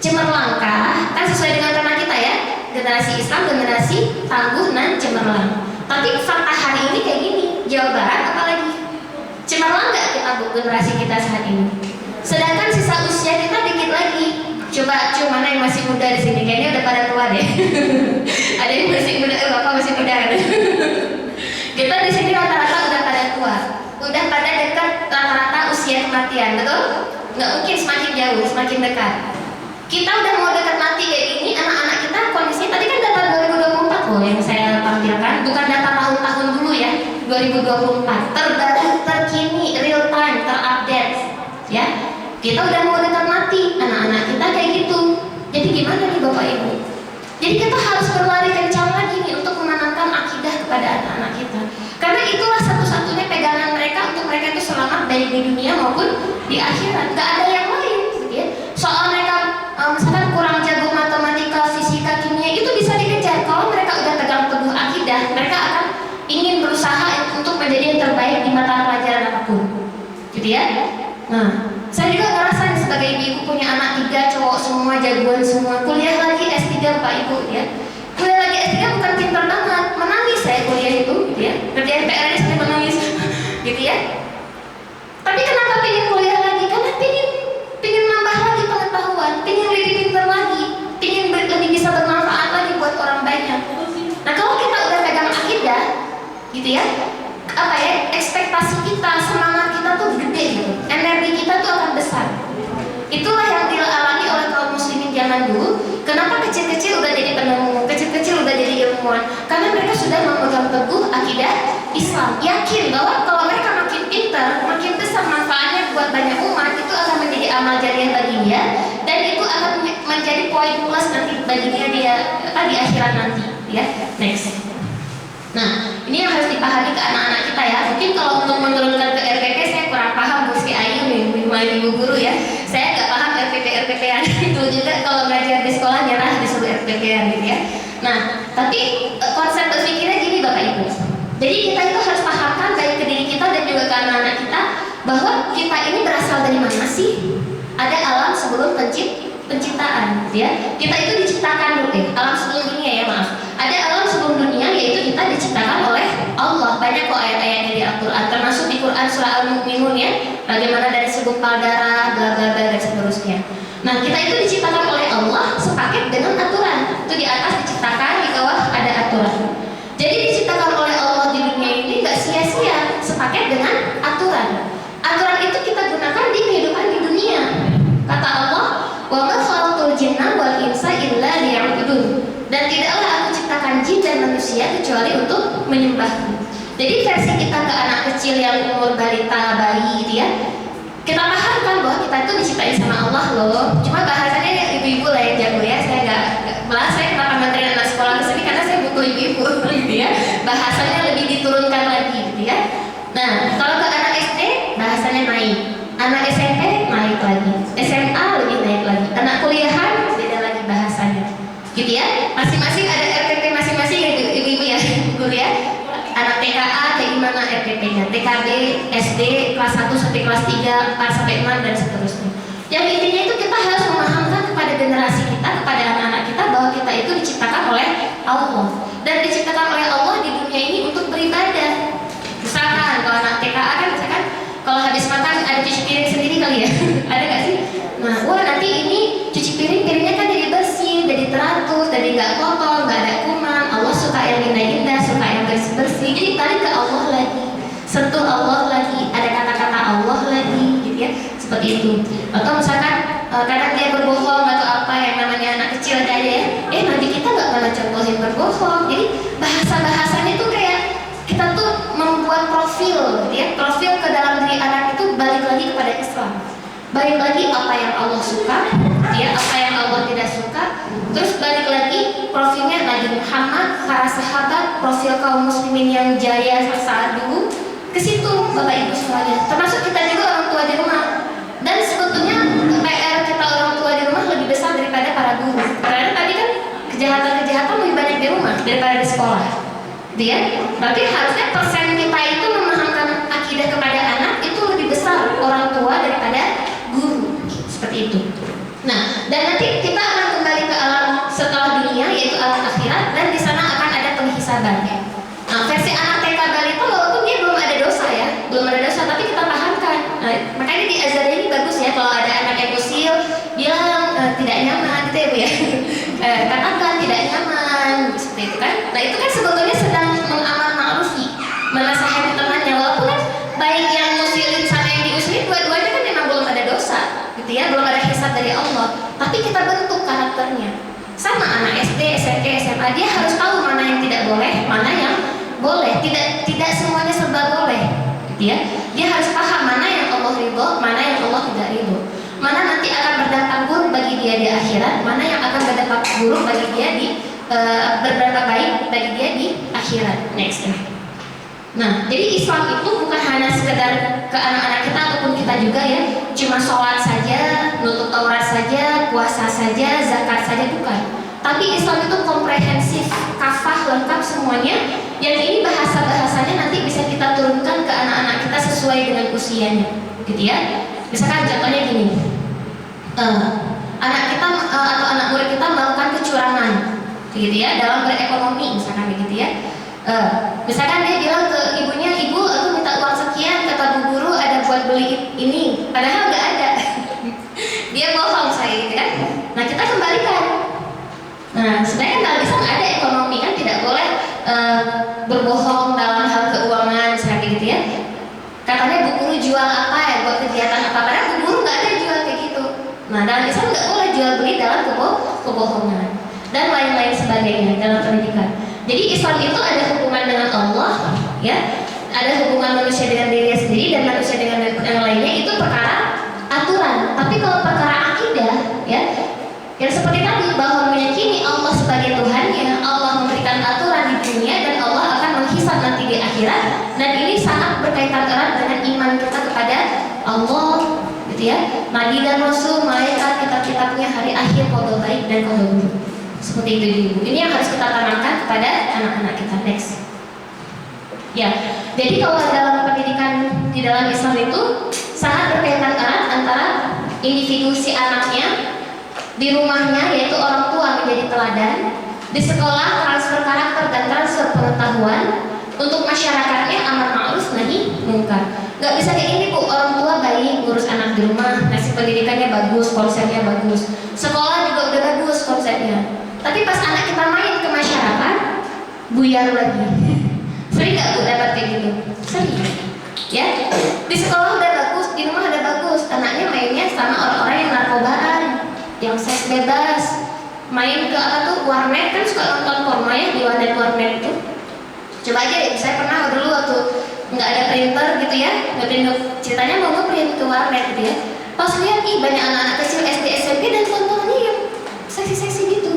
Cemerlangkah, kan sesuai dengan tema kita ya. Generasi Islam, generasi tangguh dan cemerlang. Tapi fakta hari ini kayak gini. Jawa Barat apalagi? Cemerlang nggak kita generasi kita saat ini? Sedangkan sisa usia kita dikit lagi. Coba mana yang masih muda di sini? Kayaknya udah pada tua deh. Ada yang masih muda, bapak masih muda kan? Kita di sini rata-rata udah pada tua, udah pada dekat rata-rata usia kematian, betul? Nggak mungkin semakin jauh, semakin dekat. Kita udah mau dekat mati kayak gini, anak-anak kita kondisinya tadi kan data 2024 loh yang saya tampilkan, bukan data tahun-tahun dulu ya, 2024 terbaru, terkini, real time, terupdate, ya. Kita udah mau dekat mati, anak-anak kita kayak gitu. Jadi gimana nih Bapak Ibu? Jadi kita harus berlari kencang lagi nih untuk menanamkan akidah kepada anak-anak kita. Karena itulah satu-satunya pegangan mereka untuk mereka itu selamat baik di dunia maupun di akhirat. Gak ada yang lain, gitu ya. Soal mereka misalkan kurang jago matematika, fisika, kimia itu bisa dikejar. Kalau mereka udah pegang teguh akidah, mereka akan ingin berusaha untuk menjadi yang terbaik di mata pelajaran apapun, gitu ya. Nah, saya juga ngerasa sebagai ibu punya anak 3 cowok semua jagoan semua, kuliah lagi S3 Pak Ibu ya. Kuliah lagi S3 bukan pintar banget, menangis saya kuliah itu gitu ya. Kerjaan PR ini saya menangis gitu ya. Tapi kenapa pengen kuliah lagi? Karena pengen nambah lagi pengetahuan, pengen lebih pintar lagi, pengen lebih bisa bermanfaat lagi buat orang banyak. Nah kalau kita udah pegang akidah gitu ya, apa ya, ekspektasi kita, semangat kita tuh gede gitu, energi kita tuh akan besar. Itulah yang dialami oleh kaum muslimin zaman dulu. Kenapa kecil-kecil udah jadi penemu, kecil-kecil udah jadi ilmuwan? Karena mereka sudah memegang teguh akidah Islam, yakin bahwa kalau mereka makin pintar, makin besar manfaatnya buat banyak umat, itu akan menjadi amal jariah bagi dia, dan itu akan menjadi poin plus nanti bagi dia di akhirat nanti ya. Next. Nah, ini yang harus dipahami ke anak-anak kita ya. Mungkin kalau untuk menurunkan ke RPP saya kurang paham, Bu Sri Ayu nih, ibu guru ya. Saya nggak paham RPP-RPP-an itu juga, kalau ngajar di sekolah nyerah disuruh RPP-an gitu ya. Nah, tapi konsep berpikirnya gini Bapak Ibu. Jadi kita itu harus pahamkan baik ke diri kita dan juga ke anak-anak kita bahwa kita ini berasal dari mana sih? Ada alam sebelum penciptaan, gitu ya. Kita itu diciptakan dulu alam sebelum dunia ya, maaf. Ada alam sebelum dunia, yaitu kita diciptakan oleh Allah. Banyak kok ayat-ayatnya di Al-Quran, termasuk di Quran surah Al-Mu'minun ya. Bagaimana dari segumpal darah, bla bla bla dan seterusnya. Nah, kita itu diciptakan oleh Allah sepaket dengan aturan. Itu di atas diciptakan, di bawah ada aturan. Jadi diciptakan oleh Allah di dunia ini nggak sia-sia, sepaket dengan aturan. Aturan itu kita gunakan di kehidupan di dunia. Kata Allah, "Wa ma khalaqtul jinna wal insa illa liya'budun." Dan tidaklah aku ciptakan jin dan manusia kecuali untuk menyembahku. Jadi versi kita ke anak kecil yang umur balita, bayi gitu ya, kita pahamkan bahwa kita itu diciptain sama Allah loh. Cuma bahasanya ya ibu-ibu lah yang jago ya. Saya nggak malah saya kenapa nganterin anak sekolah ke sini karena saya butuh ibu-ibu gitu ya. Bahasanya lebih diturunkan lagi gitu ya. Nah, kalau ke anak SD bahasanya naik, anak SMP naik lagi, SMA lebih naik lagi, anak kuliahan beda lagi bahasanya, gitu ya. Masing-masing ada RTP masing-masing ya ibu-ibu ya, guru ya. Anak TKA kayak gimana RTP-nya, TKB, SD, kelas 1 sampai kelas 3, 4 sampai 6 dan seterusnya. Yang intinya itu kita harus memahamkan kepada generasi kita, kepada anak-anak kita bahwa kita itu diciptakan oleh Allah dan diciptakan oleh Allah di dunia ini untuk beribadah. Misalkan kalau anak TKA kan misalkan kalau habis makan ada cuci piring sendiri kali ya, ada nggak sih? Nah, wah nanti ini cuci piringnya kan jadi bersih, jadi teratur, jadi nggak kotor, nggak ada kuman. Allah suka yang indah-indah, suka yang bersih-bersih. Jadi balik ke Allah lagi, sentuh Allah lagi, ada kata-kata Allah lagi, gitu ya, seperti itu. Atau misalkan kadang dia berbohong atau apa yang namanya anak kecil aja ya, nanti kita nggak pernah contohin berbohong. Jadi bahasa-bahasanya tuh kayak kita tuh membuat profil, gitu ya, profil ke dalam diri anak itu balik lagi kepada Islam. Balik lagi apa yang Allah suka, ya, apa yang Allah tidak suka. Terus balik lagi profilnya Nabi Muhammad, para sahabat, profil kaum muslimin yang jaya saat dulu. Ke situ Bapak Ibu semuanya, termasuk kita juga orang tua di rumah. Dan sebetulnya PR kita orang tua di rumah lebih besar daripada para guru. Karena tadi kan kejahatan-kejahatan lebih banyak di rumah daripada di sekolah. Dia, berarti harusnya persen kita itu memahamkan akidah kepada anak itu lebih besar orang tua daripada guru, seperti itu. Nah, dan nanti kita akan kembali ke alam setelah dunia, yaitu alam akhirat, dan di sana akan ada penghisaban. Nah, versi anak TK balita walaupun dia belum ada dosa ya, belum ada dosa, tapi kita pahamkan. Nah, makanya di Azhar ini bagus ya kalau ada anak yang usil bilang tidak nyaman, gitu ya Bu ya. Katakan tidak nyaman, seperti itu kan. Nah, itu kan sebetulnya sedang mengamar ma'rufi, menasihati temannya, walaupun kan baik yang musilin sama yang diusilin dua-duanya kan memang belum ada dosa, gitu ya, belum ada hisab dari Allah. Tapi kita bentuk karakternya. Sama anak SD, SMP, SMA, dia harus tahu mana yang tidak boleh, mana yang boleh. Tidak semuanya serba boleh, gitu ya. Dia harus paham mana yang Allah ridho, mana yang Allah tidak ridho. Mana nanti akan berdampak buruk bagi dia di akhirat, mana yang akan berdampak buruk bagi dia di berdampak baik bagi dia di akhirat. Next ya. Nah, jadi Islam itu bukan hanya sekedar ke anak-anak kita ataupun kita juga ya, cuma sholat saja, nutup aurat saja, puasa saja, zakat saja, bukan. Tapi Islam itu komprehensif, kafah, lengkap semuanya. Yang ini bahasa-bahasanya nanti bisa kita turunkan ke anak-anak kita sesuai dengan usianya, gitu ya. Misalkan contohnya gini, anak kita atau anak murid kita melakukan kecurangan, gitu ya, dalam berekonomi misalkan begitu ya. Misalkan dia bilang ke ibunya, ibu aku minta uang sekian, kata bu guru ada buat beli ini, padahal nggak ada. Dia bohong saya gitu kan. Nah kita kembalikan. Nah sebenarnya dalam Islam ada ekonomi kan, tidak boleh berbohong dalam hal keuangan misalnya gitu ya. Katanya bu guru jual apa ya buat kegiatan apa, padahal bu guru nggak ada jual kayak gitu. Nah dalam Islam nggak boleh jual beli dalam kebohongan dan lain-lain sebagainya dalam pendidikan. Jadi Islam itu ada hubungan dengan Allah, ya, ada hubungan manusia dengan dirinya sendiri dan manusia dengan yang lainnya, itu perkara aturan. Tapi kalau perkara akidah, ya, yang seperti tadi bahwa meyakini Allah sebagai Tuhannya, Allah memberikan aturan di dunia dan Allah akan menghisab nanti di akhirat, dan ini sangat berkaitan erat dengan iman kita kepada Allah, gitu ya, Nabi dan Rasul, malaikat, kitab-kitabnya, hari akhir, qada baik dan qada buruk. Seperti itu ibu. Ini yang harus kita tanamkan kepada anak-anak kita. Next. Ya, jadi kalau dalam pendidikan di dalam Islam itu sangat berkaitan erat antara individu si anaknya, di rumahnya yaitu orang tua menjadi teladan, di sekolah transfer karakter dan transfer pengetahuan, untuk masyarakatnya amar ma'ruf nahi mungkar. Nggak bisa kayak gini Bu, orang tua baik ngurus anak di rumah, ngasih pendidikannya bagus, konsepnya bagus, sekolah juga udah bagus konsepnya. Tapi pas anak kita main ke masyarakat, buyar lagi. Sering nggak Bu dapat kayak gitu? Sering. Ya, di sekolah udah bagus, di rumah udah bagus, anaknya mainnya sama orang-orang yang narkobaan, yang seks bebas, main ke apa tuh warnet, kan suka nonton porno ya di warnet itu. Coba aja deh, saya pernah dulu waktu nggak ada printer gitu ya, ceritanya mau ngeprint ke warnet gitu ya. Pas lihat ih banyak anak-anak kecil SD SMP dan tontonannya yang seksi-seksi gitu.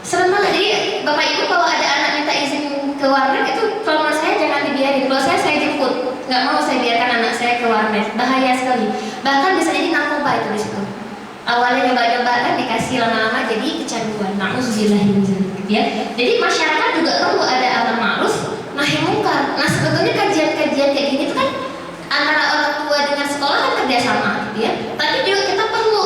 Serem banget. Jadi bapak ibu kalau ada anak minta izin ke warnet itu kalau menurut saya jangan dibiarin. Kalau saya jemput, nggak mau saya biarkan anak saya ke warnet, bahaya sekali. Bahkan bisa jadi narkoba itu di situ. Awalnya nyoba-nyoba kan dikasih lama-lama jadi kecanduan. Na'udzubillah ya. Jadi masyarakat juga perlu ada amar ma'ruf nahi mungkar. Nah sebetulnya kajian-kajian kayak gini itu kan antara orang tua dengan sekolah kan kerjasama gitu ya. Tapi juga kita perlu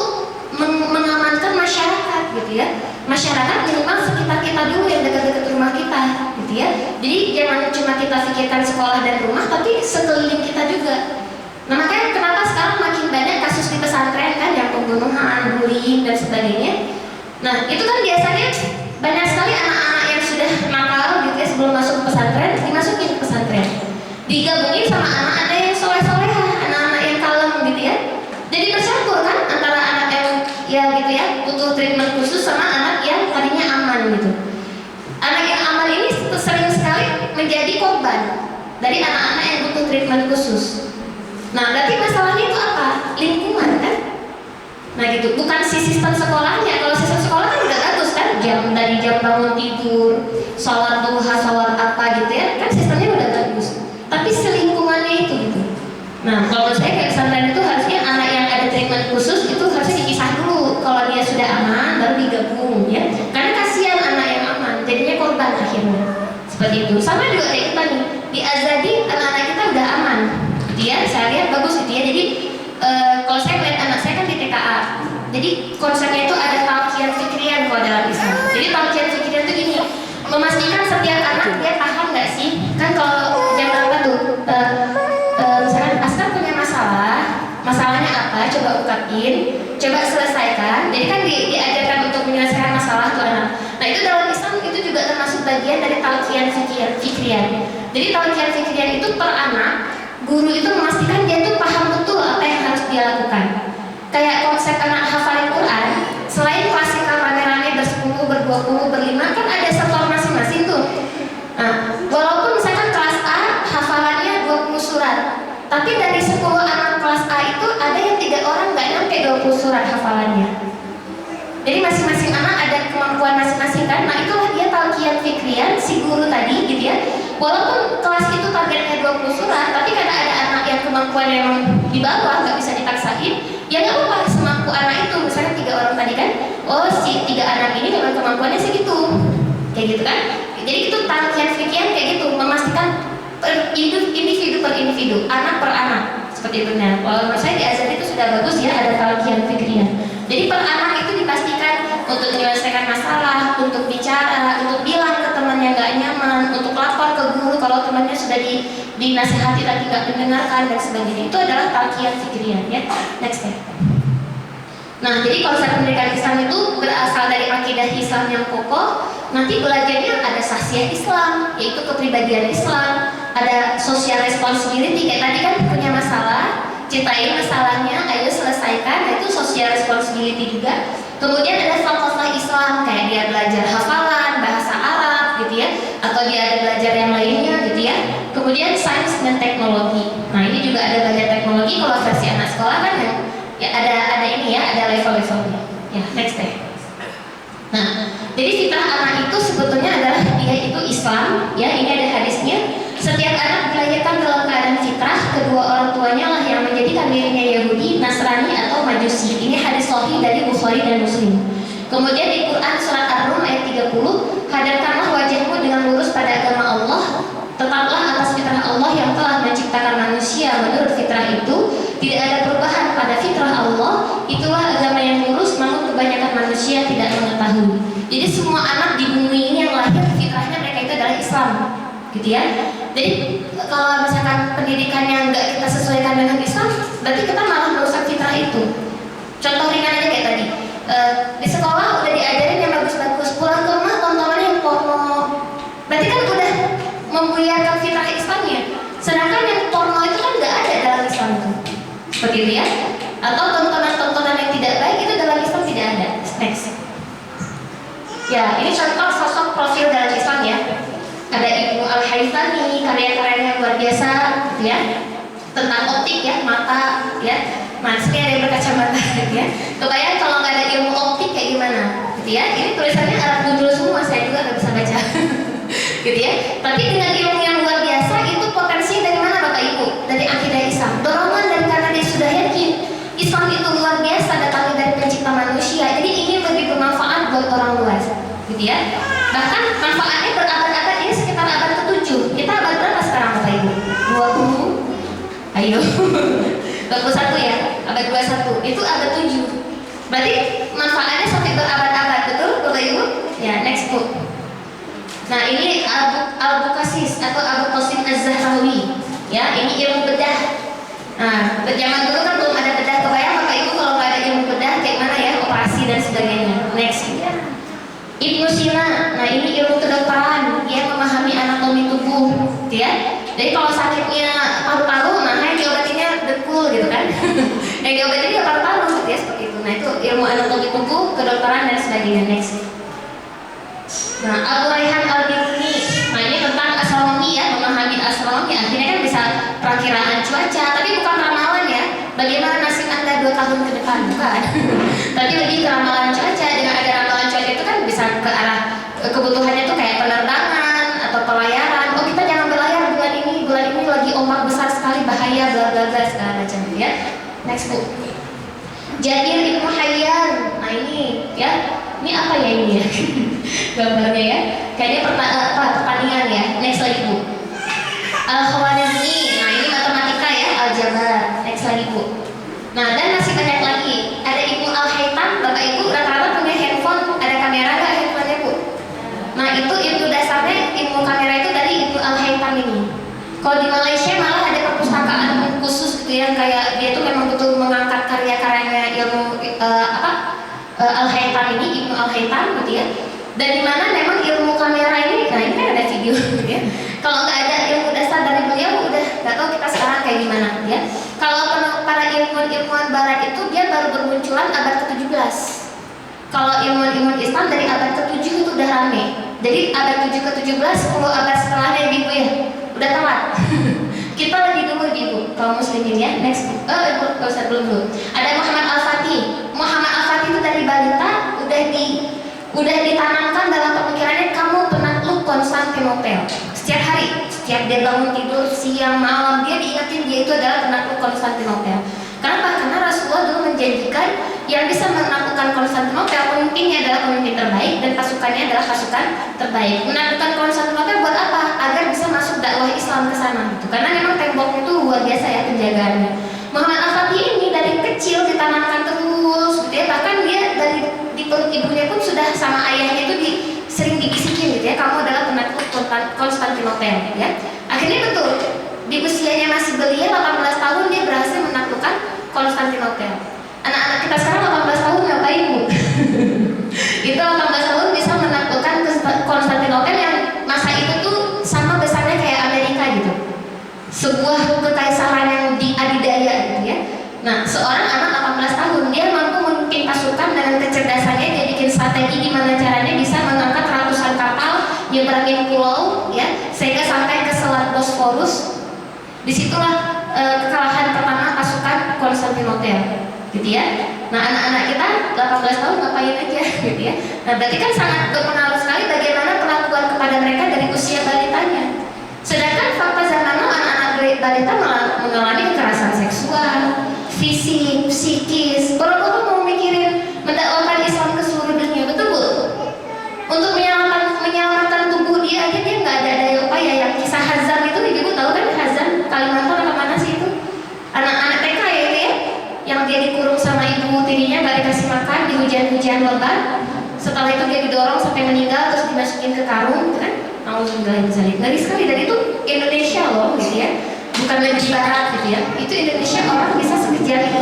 mengamankan masyarakat gitu ya. Masyarakat minimal sekitar kita dulu yang dekat-dekat rumah kita gitu ya. Jadi jangan cuma kita pikirkan sekolah dan rumah, tapi sekeliling kita juga. Nah makanya kenapa sekarang makin banyak kasus di pesantren kan, yang pembunuhan, bullying dan sebagainya. Nah itu kan biasanya banyak sekali anak-anak yang sudah nakal gitu ya sebelum masuk ke pesantren, dimasukin ke pesantren, digabungin sama anak ada yang soleh-solehah, anak-anak yang kalem gitu ya. Jadi bercampur kan antara anak yang ya gitu ya butuh treatment khusus sama anak yang tadinya aman gitu. Anak yang aman ini sering sekali menjadi korban dari anak-anak yang butuh treatment khusus. Nah, berarti masalahnya itu apa? Lingkungan kan? Nah gitu, bukan si sistem sekolahnya. Kalau sistem sekolah kan udah bagus kan, dari jam bangun tidur, sholat duha, sholat apa gitu ya, kan sistemnya udah bagus. Tapi selingkungannya itu gitu. Nah, kalau saya kayak pesantren itu harusnya anak yang ada treatment khusus itu harusnya dipisah dulu. Kalau dia sudah aman, baru digabung ya. Karena kasihan anak yang aman, jadinya korban akhirnya. Seperti itu. Sama juga kayak kita nih, di Azadi anak-anak kita udah aman. Dia saya lihat bagus gitu ya. Jadi kalau saya lihat anak saya kan di TKA, jadi konsepnya itu ada talqiyan fikriyan kalau dalam Islam. Jadi talqiyan fikriyan itu gini, memastikan setiap anak dia paham nggak sih, kan kalau jam berapa tuh misalkan Askar punya masalahnya apa, coba ungkapin, coba selesaikan. Jadi kan diajarkan untuk menyelesaikan masalah tuh anak. Nah itu dalam Islam itu juga termasuk bagian dari talqiyan fikriyan. Jadi talqiyan fikriyan itu per anak, guru itu memastikan dia tuh paham betul apa yang harus dia lakukan. Kayak konsep anak hafalin Quran, selain klasikal rame-rame bersepuluh, berdua-puluh, berlima, kan ada sektor masing-masing tuh. Nah, walaupun misalkan kelas A hafalannya 20 surat, tapi dari 10 anak kelas A itu ada yang 3 orang nggak nyampe 20 surat hafalannya. Jadi masing-masing anak ada kemampuan masing-masing kan. Nah itulah dia talqiyan fikriyan si guru tadi gitu ya. Walaupun kelas itu targetnya 20 surat, tapi karena ada anak yang kemampuan yang di bawah nggak bisa dipaksain, ya nggak apa-apa semampu anak itu. Misalnya 3 orang tadi kan, oh si 3 anak ini memang kemampuannya segitu, kayak gitu kan. Jadi itu talqiyan fikriyan kayak gitu, memastikan individu per individu, anak per anak. Seperti itu. Nah, kalau menurut saya di azan itu sudah bagus ya ada talqiyan fikriyan. Jadi per anak itu dipastikan untuk menyelesaikan masalah, untuk bicara, untuk bilang ke temannya nggak nyaman, untuk lapor ke guru kalau temannya sudah dinasihati tapi nggak mendengarkan dan sebagainya. Itu adalah talqiyan fikriyan ya. Next step. Nah, jadi konsep pendidikan Islam itu berasal dari akidah Islam yang kokoh. Nanti belajarnya ada sahsiah Islam, yaitu kepribadian Islam, ada social responsibility. Kayak tadi kan punya masalah, ceritain masalahnya, ayo selesaikan. Nah, itu social responsibility juga. Kemudian ada falsafah Islam, kayak dia belajar hafalan, bahasa Arab gitu ya, atau dia ada belajar yang lainnya gitu ya. Kemudian sains dan teknologi. Nah, ini juga ada belajar teknologi. Kalau versi anak sekolah kan ya ada ini ya, ada level-levelnya. Ya, next deh. Nah, jadi fitrah anak itu sebetulnya adalah dia itu Islam, ya. Ini ada hadisnya. Setiap anak dilahirkan dalam keadaan fitrah, kedua orang tuanya lah yang menjadikan dirinya Yahudi, Nasrani atau Majusi. Ini hadis sahih dari Bukhari dan Muslim. Kemudian di Quran surat Ar-Rum ayat 30, hadapkanlah wajahmu dengan lurus pada agama Allah, tetaplah atas fitrah Allah yang telah menciptakan manusia menurut fitrah itu, tidak ada perubahan pada fitrah Allah, itulah agama yang lurus, namun kebanyakan manusia tidak mengetahui. Jadi semua anak di bumi ini yang lahir fitrahnya mereka itu adalah Islam, gitu ya. Jadi kalau misalkan pendidikannya nggak kita sesuaikan dengan Islam, berarti kita malah merusak fitrah itu. Contoh ringan aja kayak tadi, di sekolah udah diajarin yang bagus-bagus, pulang ke rumah tontonannya yang porno, berarti kan udah membuyarkan fitrah Islamnya. Sedangkan yang porno itu kan nggak ada dalam Islam itu, seperti itu ya. Atau tontonan-tontonan yang tidak baik itu dalam Islam tidak ada. Next. Ya, ini contoh sosok profil dalam Islam ya. Ada Ibnu Al-Haythami, karya-karyanya luar biasa, gitu ya. Tentang optik ya, mata, ya. Mas, ini ada yang berkacamata, ya. Kebayang kalau nggak ada ilmu optik kayak gimana, gitu ya. Ini tulisannya Arab gundul semua, saya juga nggak bisa baca, gitu ya. Tapi dengan ilmu yang luar biasa itu potensi dari mana Bapak Ibu? Dari akidah Islam. Dorongan dari karena dia sudah yakin Islam itu luar biasa datangnya dari pencipta manusia, jadi ingin lebih bermanfaat buat orang luas, gitu ya. Bahkan manfaatnya berabad-abad, ini sekitar abad ke-7. Kita abad berapa sekarang Bapak Ibu? 20? Ayo 21 ya, abad 21. Itu abad 7. Berarti manfaatnya sampai berabad-abad, betul Bapak Ibu? Ya, next book. Nah, ini Al-Bukasis atau Abu Qasim Az-Zahrawi. Ya, ini ilmu bedah. Nah, zaman dulu kan belum ada bedah. Kebayang Bapak Ibu kalau nggak ada ilmu bedah kayak mana ya, operasi dan sebagainya. Next. Ibnu Sina, nah ini ilmu kedokteran, dia memahami anatomi tubuh, gitu ya. Jadi kalau sakitnya paru-paru, nah yang diobatinya dekul, gitu kan. Yang diobatinya dia paru-paru, gitu ya, seperti itu. Nah itu ilmu anatomi tubuh, kedokteran dan sebagainya. Next. Nah, Abu Rayhan Al-Biruni, nah ini tentang astronomi ya, memahami astronomi. Akhirnya kan bisa perakiraan cuaca, tapi bukan ramalan ya. Bagaimana nasib Anda 2 tahun ke depan, bukan. Tapi lebih ke ramalan cuaca. Dengan ada ramalan cuaca itu kan bisa ke arah kebutuhannya tuh kayak penerbangan atau pelayaran. Oh kita jangan berlayar bulan ini lagi ombak besar sekali, bahaya, bla bla bla segala macam ya. Next book. Jabir Ibnu Hayyan, nah ini ya, ini apa ya ini ya? Gambarnya ya, kayaknya pertandingan ya. Next lagi Bu. Al-Khawarizmi, nah ini matematika ya, aljabar. Next lagi Bu. Nah dan masih banyak lagi. Ada Ibnu Al-Haytham, Bapak Ibu rata-rata punya handphone, ada kamera nggak handphonenya Bu? Nah itu ilmu dasarnya, ilmu kamera itu dari Ibnu Al-Haytham ini. Kalau di Malaysia malah ada perpustakaan khusus gitu yang kayak dia tuh memang betul mengangkat karya-karyanya ilmu Al-Haytham ini, Ibnu Al-Haytham gitu ya. Dan di mana memang ilmu kamera ini, nah ini kan ada video gitu ya. Kalau nggak ada ilmu dasar dari beliau, udah nggak tahu kita sekarang kayak gimana ya. Kalau para ilmuwan barat itu dia baru bermunculan abad ke-17. Kalau ilmuwan Islam dari abad ke-7 itu udah rame. Jadi abad 7 ke-17, 10 abad setelahnya Ibu ya, udah telat. Kita lebih dulu Ibu, kaum muslimin ya. Next, belum dulu. Ada Muhammad Al-Fatih. Muhammad Al-Fatih itu dari balita udah ditanamkan dalam pemikirannya, kamu penakluk Konstantinopel. Setiap hari, setiap dia bangun tidur, siang, malam, dia diingetin dia itu adalah penakluk Konstantinopel. Kenapa? Karena Rasulullah dulu menjanjikan yang bisa menaklukkan Konstantinopel, pemimpinnya adalah pemimpin terbaik dan pasukannya adalah pasukan terbaik. Menaklukkan Konstantinopel buat apa? Agar bisa masuk dakwah Islam ke sana. Gitu. Karena memang temboknya itu luar biasa ya penjagaannya. Muhammad Al-Fatih ini dari kecil ditanamkan terus, gitu ya. Bahkan dia dari di perut ibunya pun sudah sama ayahnya itu sering dibisikin gitu ya, kamu adalah penakluk Konstantinopel ya. Akhirnya betul, di usianya masih belia 18 tahun dia berhasil menaklukkan Konstantinopel. Anak-anak kita sekarang 18 tahun ngapain Bu? Itu 18 tahun bisa menaklukkan Konstantinopel yang masa itu tuh sama besarnya kayak Amerika gitu. Sebuah kekaisaran yang diadidaya gitu ya. Nah, seorang anak 18 tahun dia mampu memimpin pasukan dengan kecerdasannya, dia bikin strategi gimana caranya bisa mengangkat ratusan kapal, nyeberangin pulau ya, sehingga sampai ke Selat Bosphorus. Disitulah kekalahan pertama pasukan Konstantinopel, gitu ya. Nah, anak-anak kita 18 tahun ngapain aja, gitu ya. Nah, berarti kan sangat berpengaruh sekali bagaimana perlakuan kepada mereka dari usia balitanya. Sedangkan fakta zaman now anak-anak balita mengalami kekerasan seksual, fisik, psikis. Orang-orang mau mikirin mendakwahkan Islam ke seluruh dunia, betul Bu? Untuk menyelamatkan tubuh dia aja dia nggak ada daya upaya. Yang kisah Hazam itu Ibu tahu kan, Hazam Kalimantan apa mana sih itu? Anak-anak TK ya itu ya, yang dia dikurung sama ibu tirinya, nggak dikasih makan di hujan-hujan lebat. Setelah itu dia didorong sampai meninggal terus dimasukin ke karung, gitu kan? Nah Alhamdulillah, ngeri sekali. Dan itu Indonesia loh gitu ya, bukan lebih barat gitu ya, itu Indonesia orang bisa sekejam itu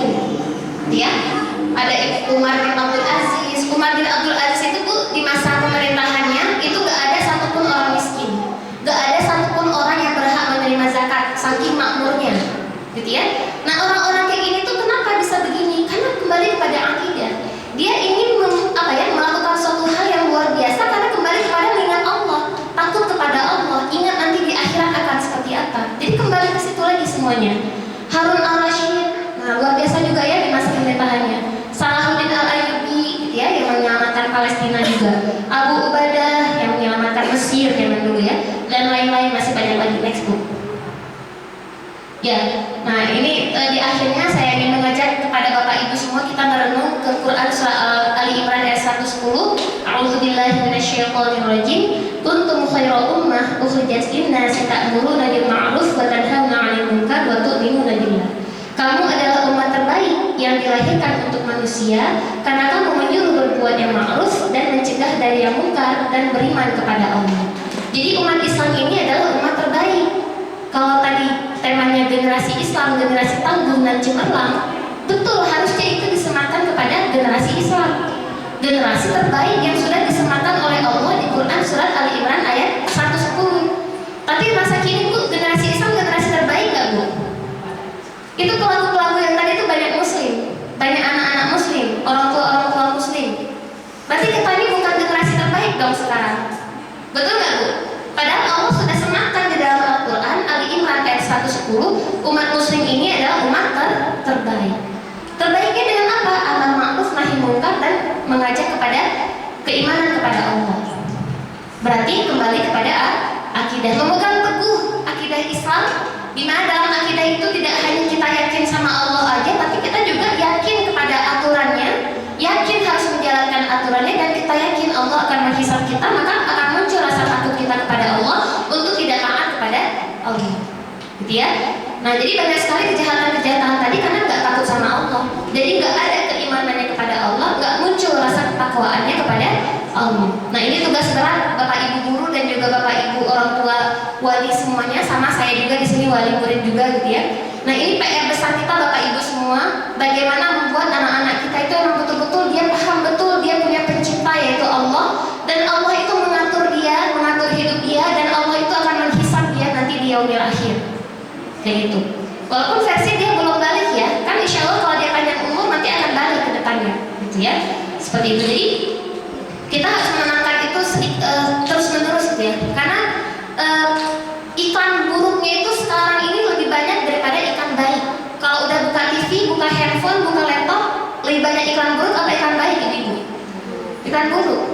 gitu ya. Ada Umar bin Abdul Aziz. Umar bin Abdul Aziz itu Bu, di masa pemerintahannya itu gak ada satupun orang miskin, gak ada satupun orang yang berhak menerima zakat, saking makmurnya gitu ya. Nah orang-orang kayak gini tuh kenapa bisa begini? Karena kembali kepada akidah. Dia ingin melakukan suatu hal yang luar biasa karena kembali kepada mengingat Allah, takut kepada Allah, ingat nanti di akhirat akan seperti apa. Jadi kembali ke situ lagi semuanya. Harun al-Rashid, nah luar biasa juga ya di masa pemerintahannya. Salahuddin al-Ayyubi gitu ya, yang menyelamatkan Palestina juga. Abu Ubadah yang menyelamatkan Mesir zaman dulu ya, dan lain-lain, masih banyak lagi. Next book. Ya, nah ini di akhirnya saya ingin mengajak kepada Bapak Ibu semua kita merenung ke Quran surah Ali Imran ayat 110. A'udzubillahi minasyaitonirrajim. Kuntum khairal ummah ukhrijat lin-nasi ta'muruna bil ma'ruf wa tanhauna 'anil munkar wa tu'minuna billah. Kamu adalah umat terbaik yang dilahirkan untuk manusia karena kamu menyuruh berbuat yang ma'ruf dan mencegah dari yang munkar dan beriman kepada Allah. Jadi umat Islam ini adalah umat terbaik. Kalau tadi temanya generasi Islam, generasi tangguh dan cemerlang, betul harusnya itu disematkan kepada generasi Islam, generasi terbaik yang sudah disematkan oleh Allah di Quran surat Ali Imran ayat 110. Tapi masa kini Bu, generasi Islam generasi terbaik nggak Bu? Itu pelaku-pelaku yang tadi itu banyak Muslim, banyak anak-anak Muslim, orang tua Muslim. Berarti kita ini bukan generasi terbaik dong sekarang, betul nggak Bu? Padahal Allah sudah sematkan di dalam Al-Quran Ali Imran ayat 110, umat Muslim ini adalah umat terbaik. Terbaiknya dengan apa? Amal ma'ruf nahi munkar dan mengajak kepada keimanan kepada Allah. Berarti kembali kepada akidah, memegang teguh akidah Islam, di mana dalam akidah itu tidak hanya kita yakin sama Allah aja, tapi kita juga yakin kepada aturannya, yakin harus menjalankan aturannya, dan kita yakin Allah akan menghisab kita, maka akan muncul rasa takut kita kepada Allah untuk tidak taat kepada Allah, gitu ya. Nah jadi banyak sekali kejahatan-kejahatan tadi karena nggak takut sama Allah, jadi nggak ada keimanannya kepada Allah, nggak muncul rasa ketakwaannya kepada Allah. Nah ini tugas berat Bapak Ibu guru dan juga Bapak Ibu orang tua wali semuanya, sama saya juga di sini wali murid juga gitu ya. Nah ini PR besar kita Bapak Ibu semua, bagaimana membuat anak-anak kita itu memang betul-betul dia paham betul dia punya pencipta yaitu Allah, dan Allah itu mengatur dia, mengatur hidup dia, dan Allah itu akan menghisab dia nanti di yaumil akhir. Kayak gitu. Walaupun versi dia belum balik ya, kan insya Allah kalau dia panjang umur nanti akan balik ke depannya, gitu ya. Seperti itu. Jadi kita harus menanamkan itu terus-menerus gitu ya. Karena iklan buruknya itu sekarang ini lebih banyak daripada iklan baik. Kalau udah buka TV, buka handphone, buka laptop, lebih banyak iklan buruk apa iklan baik Ibu? Iklan buruk,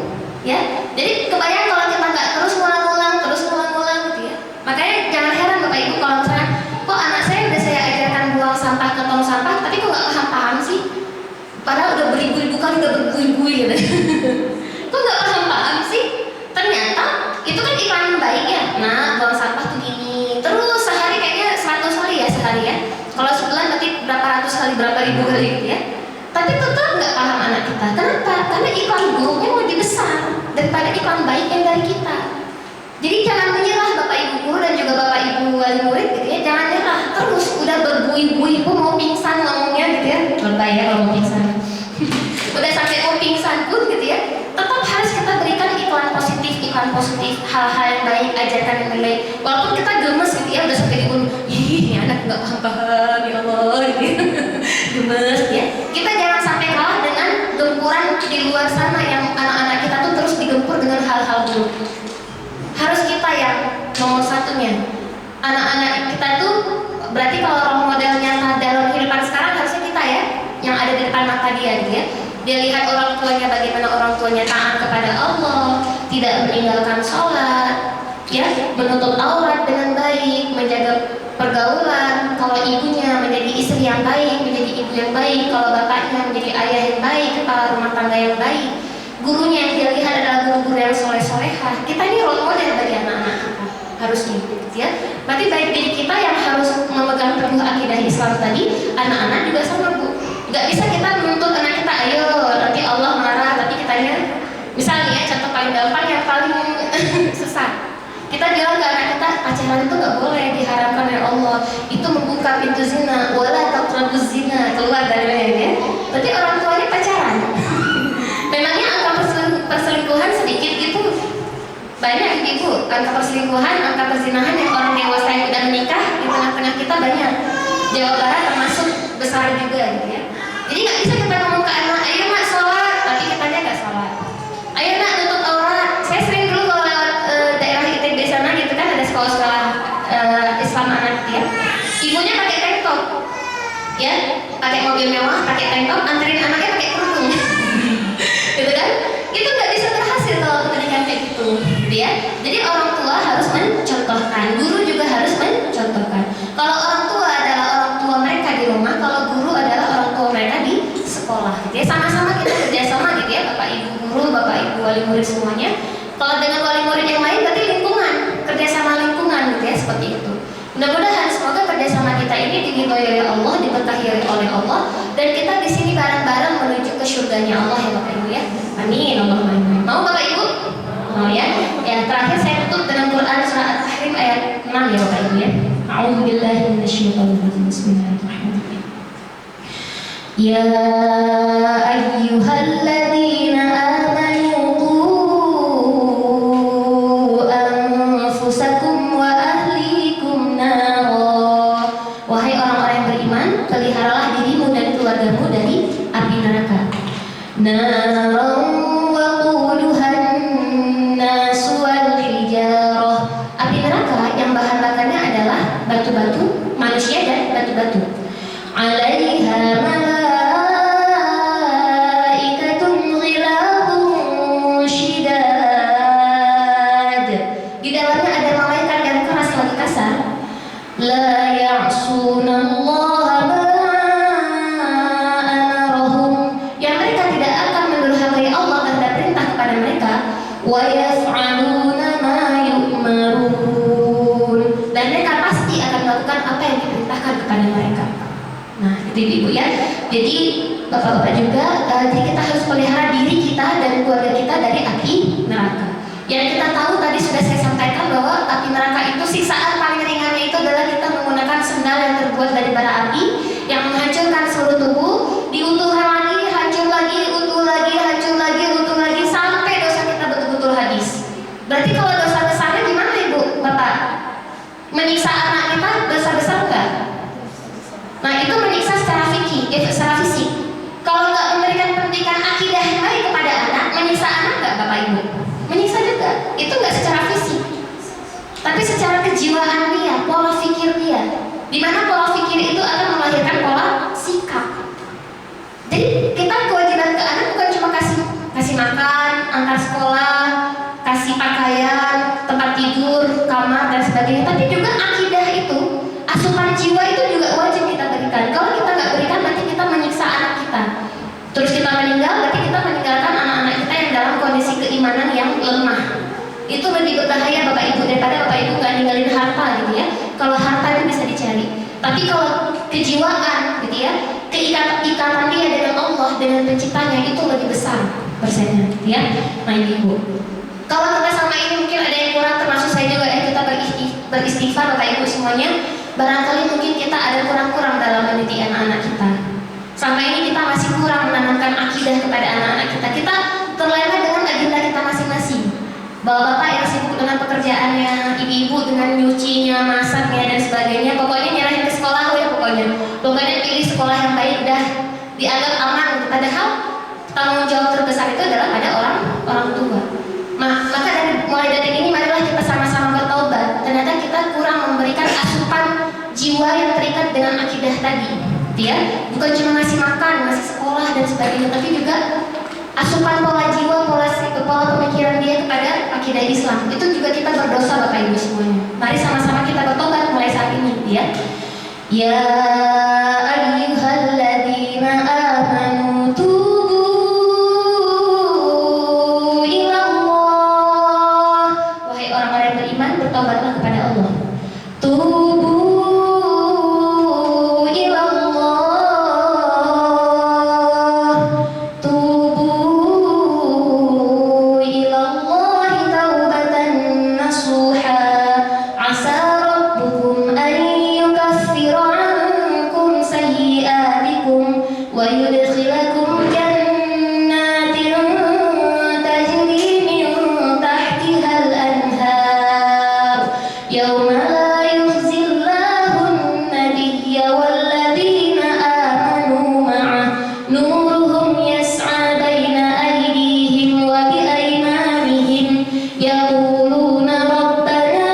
ya. Jadi kebayang kalau kita nggak terus ngulang-ngulang gitu ya. Makanya jangan heran Bapak Ibu kalau misalnya, kok anak saya udah saya ajarkan buang sampah ke tong sampah, tapi kok nggak paham-paham sih? Padahal udah beribu-ribu kali udah berbuih-buih gitu. Kok nggak paham-paham sih? Ternyata itu kan iklan baik ya. Nah, buang sampah tuh gini. Terus sehari kayaknya 100 kali ya sehari ya. Kalau sebulan berarti berapa ratus kali, berapa ribu kali gitu ya. Tapi tetap nggak paham anak kita. Kenapa? Karena iklan buruknya lebih besar daripada iklan baik yang dari kita. Jadi jangan menyerah Bapak Ibu guru dan juga Bapak Ibu wali murid gitu ya. Jangan nyerah. Terus udah berbuih-buih pun mau pingsan ngomongnya gitu ya. Berbahaya kalau mau pingsan. Udah sampai mau pingsan pun gitu ya. Tetap harus kita berikan iklan positif, hal-hal yang baik, ajarkan yang baik. Walaupun kita gemes gitu ya, udah sampai dibunuh. Ini anak nggak paham-paham ya Allah gitu ya. Gemes ya. Kita jangan sampai kalah dengan gempuran di luar sana yang anak-anak kita tuh terus digempur dengan hal-hal buruk. Harus kita yang nomor satunya. Anak-anak kita tuh berarti kalau role model nyata dalam kehidupan sekarang harusnya kita ya, yang ada di depan mata dia gitu ya. Dia lihat orang tuanya, bagaimana orang tuanya taat kepada Allah, tidak meninggalkan sholat, ya, menutup aurat dengan baik, menjaga pergaulan. Kalau ibunya menjadi istri yang baik, menjadi ibu yang baik. Kalau bapaknya menjadi ayah yang baik, kepala rumah tangga yang baik. Gurunya yang dia lihat adalah guru-guru yang soleh-solehah. Kita ini role model bagi anak-anak kita, harusnya, ya. Berarti baik diri kita yang harus memegang teguh akidah Islam tadi, anak-anak juga sama Bu. Gak bisa kita menuntut anak kita, ayo nanti Allah marah, tapi kitanya, misalnya ya contoh paling gampang yang paling susah, Kita bilang ke anak kita pacaran itu nggak boleh, diharamkan oleh Allah. Itu membuka pintu zina. Wala taqrabuz zina, keluar dari ya. Tapi orang tuanya pacaran. Memangnya angka perselingkuhan sedikit gitu? Banyak ibu, angka perselingkuhan, angka perzinahan yang orang dewasa yang udah menikah di tengah-tengah kita banyak. Jawa Barat termasuk besar juga gitu ya. Jadi nggak bisa kita ngomong ke anak, ayo nak sholat, tapi kitanya nggak sholat. Ayo nak tutup aurat. Saya sering dulu kalau lewat daerah ITB sana gitu kan ada sekolah-sekolah Islam anak ya. Ibunya pakai tank top, ya, pakai mobil mewah, pakai tank top, anterin anaknya pakai kerudung, gitu kan? Itu nggak bisa berhasil kalau pendidikan kayak gitu, gitu ya. Jadi orang tua harus mencontohkan, guru juga harus mencontohkan. Kalau orang tua adalah orang tua mereka di rumah, kalau guru adalah orang tua mereka di sekolah, gitu ya. Sama-sama kita kerjasama gitu ya, bapak ibu guru, bapak ibu wali murid semuanya. Kalau dengan wali murid yang lain berarti lingkungan, kerjasama lingkungan gitu ya, seperti itu. Mudah-mudahan semoga kerjasama kita ini diridhoi oleh Allah, diberkahi oleh Allah, dan kita di sini bareng-bareng menuju ke surganya Allah ya bapak ibu ya. Amin, Allahumma amin. Mau bapak ibu? Mau ya? Ya terakhir saya tutup dengan Quran surah At-Tahrim ayat 6 ya bapak ibu ya. A'udzubillahi minasyaitonir rajim. Bismillahirrahmanirrahim. Ya ayyuhalladzina amanu qu anfusakum wa ahlikum nara. Wahai orang-orang yang beriman, peliharalah dirimu dan keluargamu dari api neraka. Naran waquduhan nasu wal hijarah. Api neraka yang bahan bakarnya adalah batu-batu, manusia dan batu-batu. 'Alaiha malaikatun ghilabun syidad. Di dalamnya ada malaikat yang keras lagi kasar. La ya'sunallaha ma amarahum. Yang mereka tidak akan mendurhakai Allah terhadap perintah kepada mereka. Wa yaf'aluna ma yu'marun. Dan mereka pasti akan melakukan apa yang diperintahkan kepada mereka. Nah, itu ibu ya. Jadi bapak-bapak juga, jadi kita harus pelihara diri kita dan keluarga kita dari api neraka. Yang kita tahu tadi sudah saya sampaikan bahwa api neraka itu siksaan paling ringannya itu adalah kita menggunakan sendal yang terbuat dari bara api yang menghancurkan seluruh tubuh, diutuhkan lagi, hancur lagi, utuh lagi, hancur lagi, utuh lagi sampai dosa kita betul-betul habis. Berarti kalau dosa besarnya gimana ibu, bapak? Menyiksa anak kita dosa besar enggak? Nah itu menyiksa secara fikih, secara fisik. Kalau nggak memberikan pendidikan akidah yang baik kepada anak, menyiksa anak nggak bapak ibu? Menyiksa juga. Itu nggak secara fisik, tapi secara kejiwaan dia, pola pikir dia. Dimana pola pikir itu akan melahirkan pola sikap. Jadi kita kewajiban ke anak bukan cuma kasih makan, antar sekolah, kasih pakaian, tempat tidur, kamar dan sebagainya, tapi juga akidah itu, asupan jiwa itu juga wajib kita berikan. Kalau kita nggak berikan, nanti kita menyiksa anak kita. Terus kita meninggal, berarti kita meninggalkan anak-anak kita yang dalam kondisi keimanan yang lemah. Itu lebih berbahaya bapak ibu daripada bapak ibu nggak ninggalin harta gitu ya. Kalau harta itu bisa dicari, tapi kalau kejiwaan gitu ya, ikatan dia dengan Allah, dengan penciptanya itu lebih besar persennya gitu ya. Nah ini ibu, kalau kita sama ini mungkin ada yang kurang, termasuk saya juga ya, kita beristighfar bapak ibu semuanya. Barangkali mungkin kita ada kurang-kurang dalam mendidik anak-anak kita. Sampai ini kita masih kurang menanamkan akidah kepada anak-anak kita. Kita terlena dengan agenda kita masing-masing. Bapak-bapak yang sibuk dengan pekerjaannya, ibu-ibu dengan nyucinya, masaknya dan sebagainya. Pokoknya nyerahin ke sekolah ya pokoknya pilih sekolah yang baik dah, dianggap aman. Padahal tanggung jawab terbesar itu adalah pada orang tua. Maka mulai dari ini marilah kita sama-sama bertaubat. Ternyata kita kurang memberikan asupan jiwa yang terikat dengan akidah tadi, ya. Bukan cuma ngasih makan, ngasih sekolah dan sebagainya, tapi juga asupan pola jiwa, pola pemikiran dia kepada akidah Islam. Itu juga kita berdosa bapak ibu semuanya. Mari sama-sama kita bertobat mulai saat ini, ya. Ya ayyuhalladzina amanu tubu ilallah. Wahai orang-orang yang beriman, bertobatlah kepada Allah. Tubu ilallah. Tubu ilallah taubatan nasuha. يقولون ربنا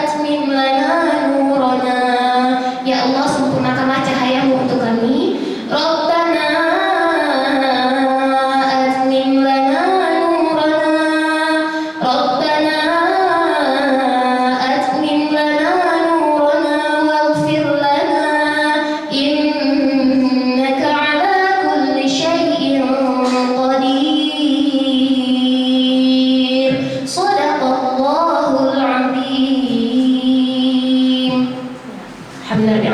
أتمم لنا نورنا. Ya Allah, sempurnakanlah cahayamu untuk kami. Rabbana atmim lana nurana. Rabbana atmim lana nurana waghfir lana innaka ala kulli syai'in qadir. Shadaqallahul azim. Alhamdulillah.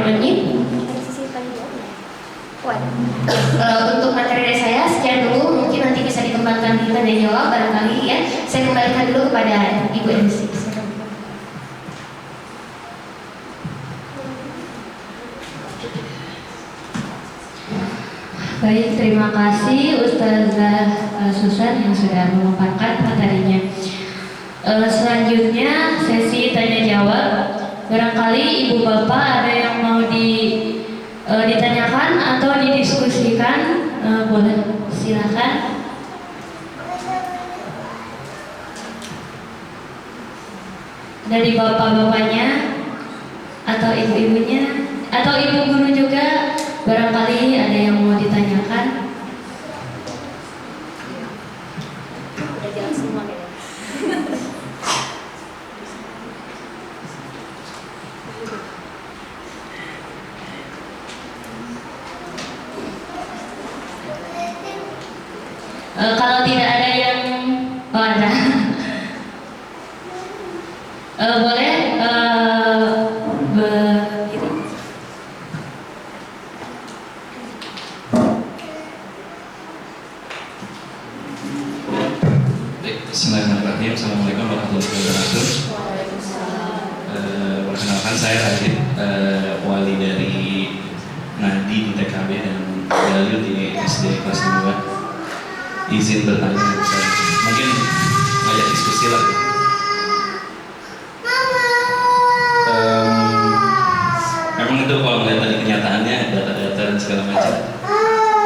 Untuk materi dari saya sekian dulu, mungkin nanti bisa dikembangkan di tanya jawab barangkali ya. Saya kembalikan dulu kepada Ibu MC. Baik, terima kasih Ustazah Susan yang sudah memaparkan materinya. Selanjutnya sesi tanya jawab. Barangkali ibu bapak ada yang mau ditanyakan atau didiskusikan, boleh silakan. Dari bapak-bapaknya atau ibu-ibunya atau ibu guru juga, barangkali ada yang mau ditanyakan. Udah jelas semua kayaknya. Kalau tidak ada yang ada, boleh berdiri. Bismillahirrahmanirrahim. Assalamualaikum warahmatullahi wabarakatuh. Perkenalkan, saya Radit, wali dari Nadi di TKB dan Dalil di SD kelas 2. Izin bertanya, mungkin ngajak diskusi lah. Memang itu kalau melihat tadi kenyataannya, data-data dan segala macam,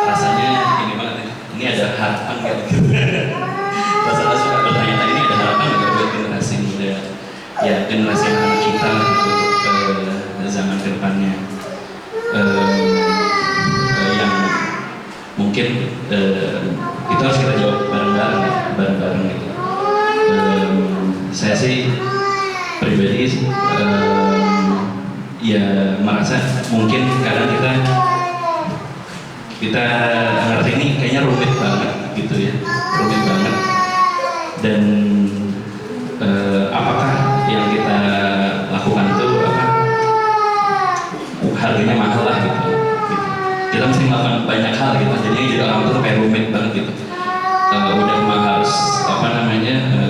rasanya ini banget ya. Ini ada harapan gitu. Rasanya suka bertanya, ini ada harapan nggak buat generasi muda, ya generasi anak kita untuk zaman kedepannya, yang mungkin itu harus kita jawab bareng-bareng gitu. Saya sih pribadi ya merasa mungkin kadang kita ngerti ini kayaknya rumit banget gitu ya, rumit banget. Dan apakah yang kita lakukan itu harganya mahal lah gitu. Kita mesti melakukan banyak hal gitu, jadi orang itu kayak rumit banget gitu. Udah mah harus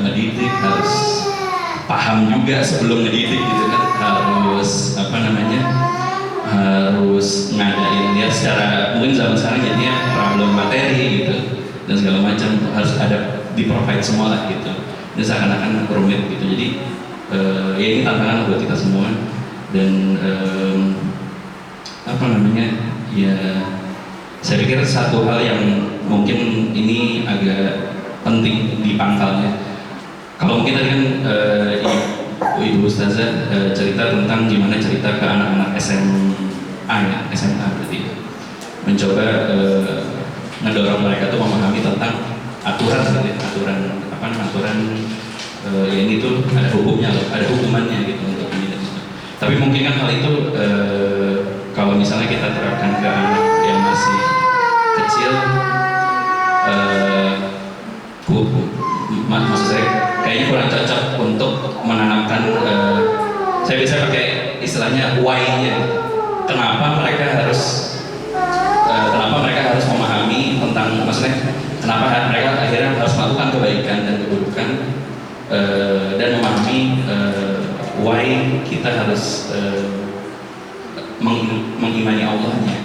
ngedidik, harus paham juga sebelum ngedidik gitu kan, harus harus ngadain ya secara mungkin zaman sekarang jadinya problem materi gitu dan segala macam harus ada di provide semua lah gitu. Ini seakan-akan rumit gitu. Jadi ya ini tantangan buat kita semua dan ya saya pikir satu hal yang mungkin ini agak penting di pangkalnya. Kalau mungkin tadi kan Ibu Ustazah cerita tentang gimana cerita ke anak-anak SMA ya, SMA berarti mencoba ngedorong mereka tuh memahami tentang aturan gitu ya, aturan ya ini tuh ada hukumnya loh, ada hukumannya gitu untuk ini dan itu. Tapi mungkin kan hal itu kalau misalnya kita terapkan ke anak yang masih kecil, maksud saya kayaknya kurang cocok untuk menanamkan. Saya bisa pakai istilahnya why-nya. Kenapa mereka harus memahami tentang, maksudnya kenapa mereka akhirnya harus melakukan kebaikan dan keburukan, dan memahami why kita harus mengimani Allahnya,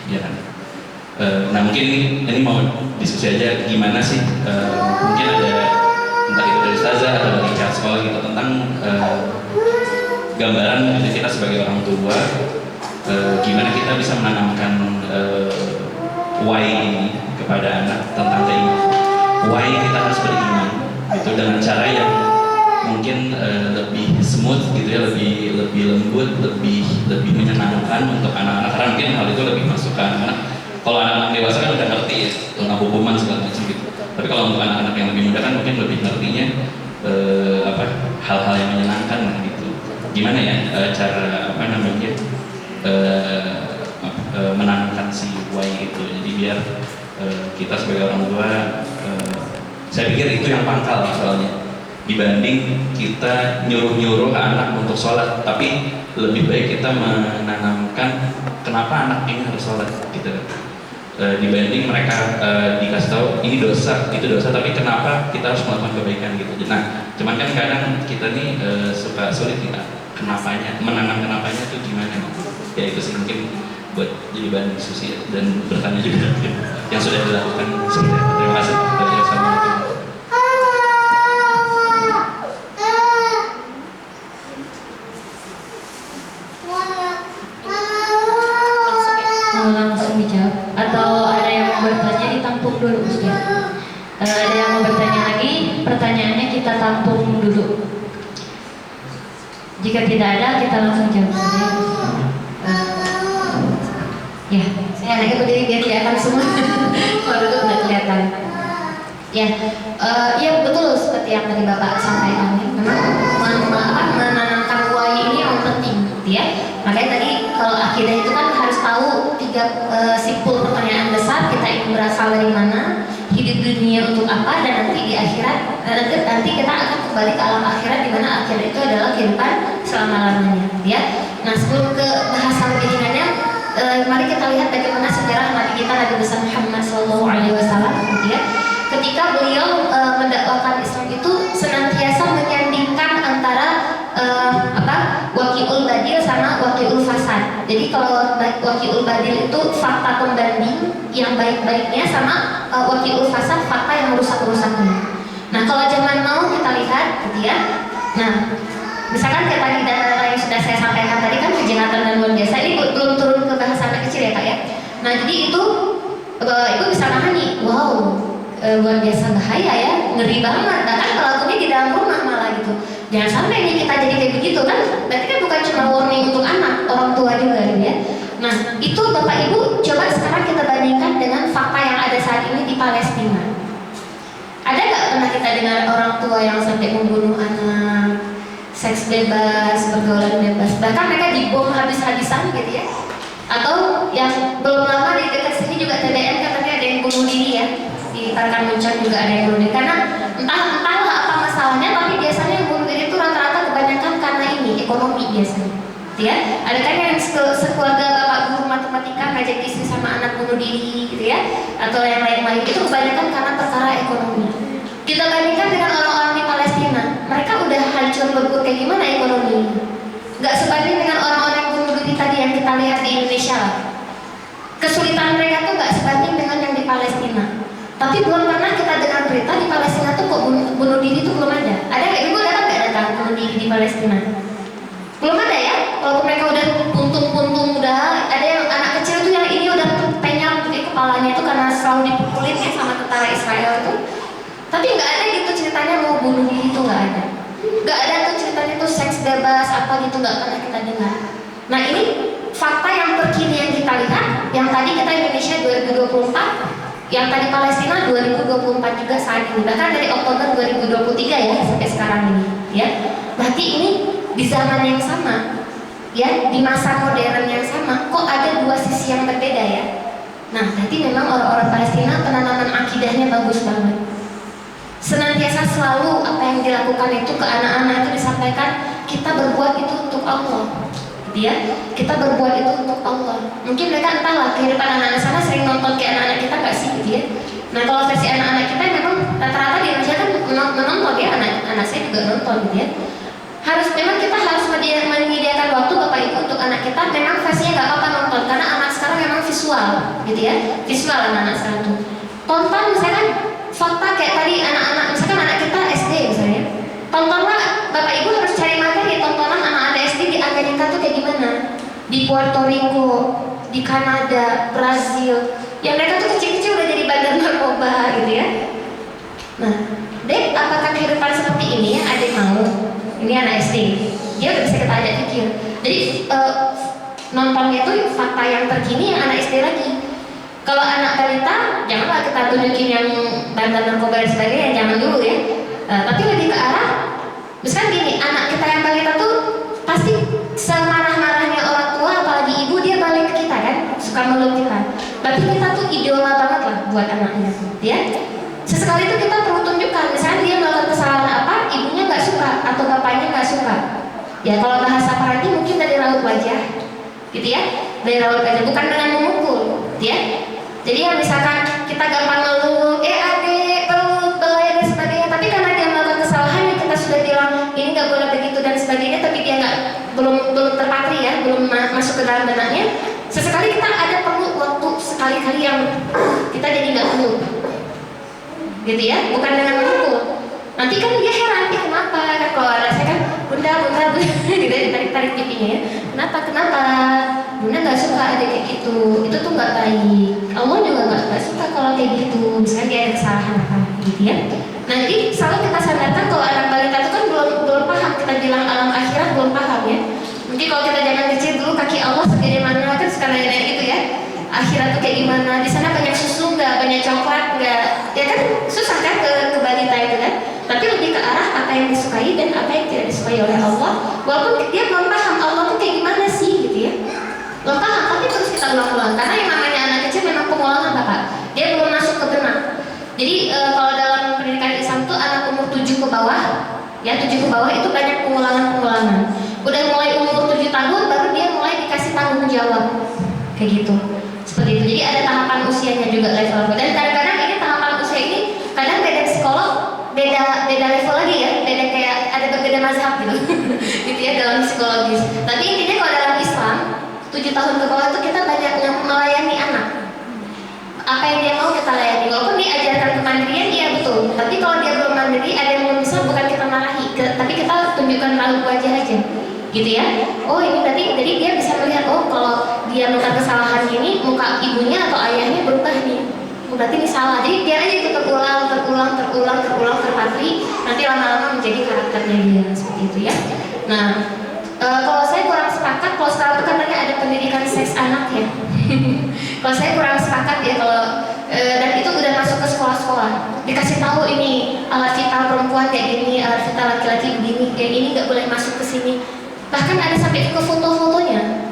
ya kan? Nah mungkin ini mau diskusi aja gimana sih, mungkin ada entah itu dari Ustazah atau dari pihak sekolah gitu tentang gambaran kita sebagai orang tua, gimana kita bisa menanamkan why ini kepada anak tentang keimanan, why kita harus beriman gitu dengan cara yang mungkin lebih smooth gitu ya, lebih lembut, lebih menyenangkan untuk anak-anak, karena mungkin hal itu lebih masuk ke anak-anak. Kalau anak-anak dewasa kan udah ngerti ya tentang hukuman segala macam gitu, tapi kalau untuk anak-anak yang lebih muda kan mungkin lebih ngertinya hal-hal yang menyenangkan lah gitu. Gimana ya cara menanamkan si why itu, jadi biar kita sebagai orang tua, saya pikir itu yang pangkal soalnya, dibanding kita nyuruh anak untuk sholat, tapi lebih baik kita menanamkan kenapa anak ini harus sholat gitu, dibanding mereka dikasih tahu ini dosa, itu dosa, tapi kenapa kita harus melakukan kebaikan gitu. Nah, cuman kan kadang kita nih suka sulit kita kenapanya, menanam kenapanya tuh gimana? Ya itu sih mungkin buat jadi bahan diskusi dan bertanya juga yang sudah dilakukan seperti apa. Terima kasih. Assalamualaikum. Mau langsung dijawab atau ada yang mau bertanya ditampung dulu Ustaz? Ada yang mau bertanya lagi, pertanyaannya kita tampung dulu. Jika tidak ada, kita langsung jawab saja. Ya, Saya anaknya berdiri biar kelihatan semua. Kalau dulu udah kelihatan. Ya, ya betul seperti yang tadi Bapak sampaikan. Memang menanamkan why ini yang penting, gitu ya. Makanya tadi kalau akidah itu kan harus tahu tiga simpul pertanyaan besar. Kita ingin berasal dari mana, hidup di dunia untuk apa, dan nanti di akhirat, nanti kita akan kembali ke alam akhirat, di mana akhirat itu adalah kehidupan selama-lamanya, ya. Nah, sebelum ke bahasa lebih ringannya, mari kita lihat bagaimana sejarah Nabi kita Nabi besar Muhammad SAW, ya. Ketika beliau mendakwakan Islam itu senantiasa menyandingkan antara waqi'ul badil sama waqi'ul fasad. Jadi kalau waqi'ul badil itu fakta pembanding yang baik-baiknya, sama waqi'ul fasad fakta yang rusak-rusaknya. Nah, kalau zaman now kita lihat, gitu ya. Nah, misalkan kayak tadi data yang sudah saya sampaikan tadi kan kejahatan dan luar biasa, ini belum turun ke bahasa anak kecil ya Kak ya. Nah, jadi itu Ibu bisa memahami, wow, luar biasa bahaya ya, ngeri banget. Bahkan kalau ini di dalam rumah malah gitu. Jangan sampai nih kita jadi kayak begitu kan. Berarti kan bukan cuma warning untuk anak, orang tua juga gitu ya. Nah, itu Bapak Ibu coba sekarang kita bandingkan dengan fakta yang ada saat ini di Palestina. Ada nggak pernah kita dengar orang tua yang sampai membunuh anak, seks bebas, pergaulan bebas, bahkan mereka dibom habis-habisan gitu ya? Atau yang belum lama di dekat sini juga TBN katanya ada yang bunuh diri ya, di Tarkan Muncul juga ada yang bunuh diri, karena entahlah apa masalahnya, tapi biasanya yang bunuh diri itu rata-rata kebanyakan karena ini ekonomi biasanya, gitu ya. Ada kan yang sekeluarga bapak guru matematika ngajak istri sama anak bunuh diri, gitu ya, atau yang lain-lain, itu kebanyakan karena perkara ekonomi. Kita bandingkan dengan orang-orang di Palestina, mereka udah hancur lebur kayak gimana ekonomi? Gak sebanding dengan orang-orang yang bunuh diri tadi yang kita lihat di Indonesia lah. Kesulitan mereka tuh gak sebanding dengan yang di Palestina. Tapi belum pernah kita dengar berita di Palestina tuh kok bunuh diri tuh belum ada. Ada nggak? Ibu ada nggak datang bunuh diri di Palestina? Belum ada ya? Walaupun mereka udah puntung-puntung, udah ada yang anak kecil tuh yang ini udah penyam di kepalanya itu karena selalu dipukulin ya sama tentara Israel itu. Tapi nggak ada gitu ceritanya mau bunuh diri itu, nggak ada. Nggak ada tuh ceritanya tuh seks bebas apa gitu, nggak pernah kita dengar. Nah, ini fakta yang terkini yang kita lihat, yang tadi kita Indonesia 2024, yang tadi Palestina 2024 juga saat ini, bahkan dari Oktober 2023 ya sampai sekarang ini, ya. Berarti ini di zaman yang sama, ya, di masa modern yang sama, kok ada dua sisi yang berbeda ya. Nah, berarti memang orang-orang Palestina penanaman akidahnya bagus banget. Senantiasa selalu apa yang dilakukan itu ke anak-anak itu disampaikan, kita berbuat itu untuk Allah, gitu ya. Kita berbuat itu untuk Allah. Mungkin mereka entahlah kehidupan anak-anak sana sering nonton kayak anak-anak kita nggak sih, gitu ya. Nah, kalau versi anak-anak kita memang rata-rata di Indonesia kan menonton ya, anak saya juga nonton, gitu ya. Memang kita harus menyediakan waktu Bapak Ibu untuk anak kita. Memang versinya nggak apa-apa nonton, karena anak sekarang memang visual, gitu ya. Visual anak-anak sekarang tuh. Tonton misalkan fakta kayak tadi anak-anak, misalkan anak kita SD misalnya, tontonlah Bapak Ibu harus cari materi tontonan anak-anak SD di Amerika tuh kayak gimana, di Puerto Rico, di Kanada, Brazil, yang mereka tuh kecil-kecil udah jadi bandar narkoba gitu ya. Nah, Dek, apakah kehidupan seperti ini yang adik mau, ini anak SD, dia udah bisa kita ajak pikir. Jadi nontonnya itu fakta yang terkini yang anak SD lagi. Kalau anak balita, janganlah kita tunjukin yang bandar narkoba dan sebagainya, jangan dulu ya. Tapi lebih ke arah, misalkan gini, anak kita yang balita tuh pasti semarah-marahnya orang tua, apalagi ibu, dia balik ke kita kan, suka meluk kita. Berarti kita tuh idola banget lah buat anaknya, ya. Sesekali itu kita perlu tunjukkan, misalnya dia melakukan kesalahan apa, ibunya nggak suka atau bapaknya nggak suka. Ya kalau bahasa Parani mungkin dari raut wajah, gitu ya, dari raut wajah, bukan dengan memukul, ya. Jadi ya misalkan kita gampang meluk, adek, peluk, belai dan sebagainya, tapi karena dia melakukan kesalahan yang kita sudah bilang ini nggak boleh begitu dan sebagainya, tapi dia belum terpatri ya, belum masuk ke dalam benaknya. Sesekali kita ada perlu waktu sekali-kali yang kita jadi nggak peluk, gitu ya, bukan dengan memukul. Nanti kan dia heran, kenapa? Kan kalau anak saya kan, bunda, gitu ya, ditarik-tarik pipinya ya. Kenapa? Bunda nggak suka ada kayak gitu, itu tuh nggak baik. Allah juga nggak suka kalau kayak gitu. Misalnya dia ada kesalahan apa, gitu ya. Nah jadi selalu kita sadarkan kalau anak balita itu kan belum paham. Kita bilang alam akhirat belum paham ya. Mungkin kalau kita jangan kecil dulu kaki Allah segede mana kan suka nanya gitu ya. Akhirat tuh kayak gimana? Di sana banyak susu nggak, banyak coklat nggak? Ya kan susah kan ke balita itu kan. Tapi lebih ke arah apa yang disukai dan apa yang tidak disukai oleh Allah. Walaupun dia belum paham Allah tuh kayak gimana sih gitu ya. Belum paham, tapi terus kita ulang-ulang. Karena yang namanya anak kecil memang pengulangan Bapak. Dia belum masuk ke benak. Jadi kalau dalam pendidikan Islam tuh anak umur 7 ke bawah, ya 7 ke bawah itu banyak pengulangan-pengulangan. Udah mulai umur 7 tahun baru dia mulai dikasih tanggung jawab. Kayak gitu. Seperti itu. Jadi ada tahapan usianya juga level. Dan kadang-kadang ini tahapan usia ini kadang beda psikolog, beda level lagi ya, beda kayak ada berbeda mazhab gitu. Gitu ya dalam psikologis. Tapi intinya kalau dalam Islam 7 tahun ke bawah itu kita banyak melayani anak. Apa yang dia mau kita layani. Walaupun diajarkan kemandirian, iya betul. Tapi kalau dia belum mandiri, ada yang belum bisa, bukan kita marahi, tapi kita tunjukkan raut wajah aja. Gitu ya. Oh ini berarti jadi dia bisa melihat, oh kalau dia melakukan kesalahan ini, muka ibunya atau ayahnya berubah nih. Berarti ini salah. Jadi biar aja itu terulang terpatri, nanti lama-lama menjadi karakternya dia seperti itu ya. Nah, kalau saya kurang sepakat, kalau sekarang itu katanya ada pendidikan seks anak ya. Kalau saya kurang sepakat ya kalau dan itu udah masuk ke sekolah-sekolah, dikasih tahu ini alat vital perempuan kayak gini, alat vital laki-laki begini, kayak ini nggak boleh masuk ke sini. Bahkan ada sampai ke foto-fotonya.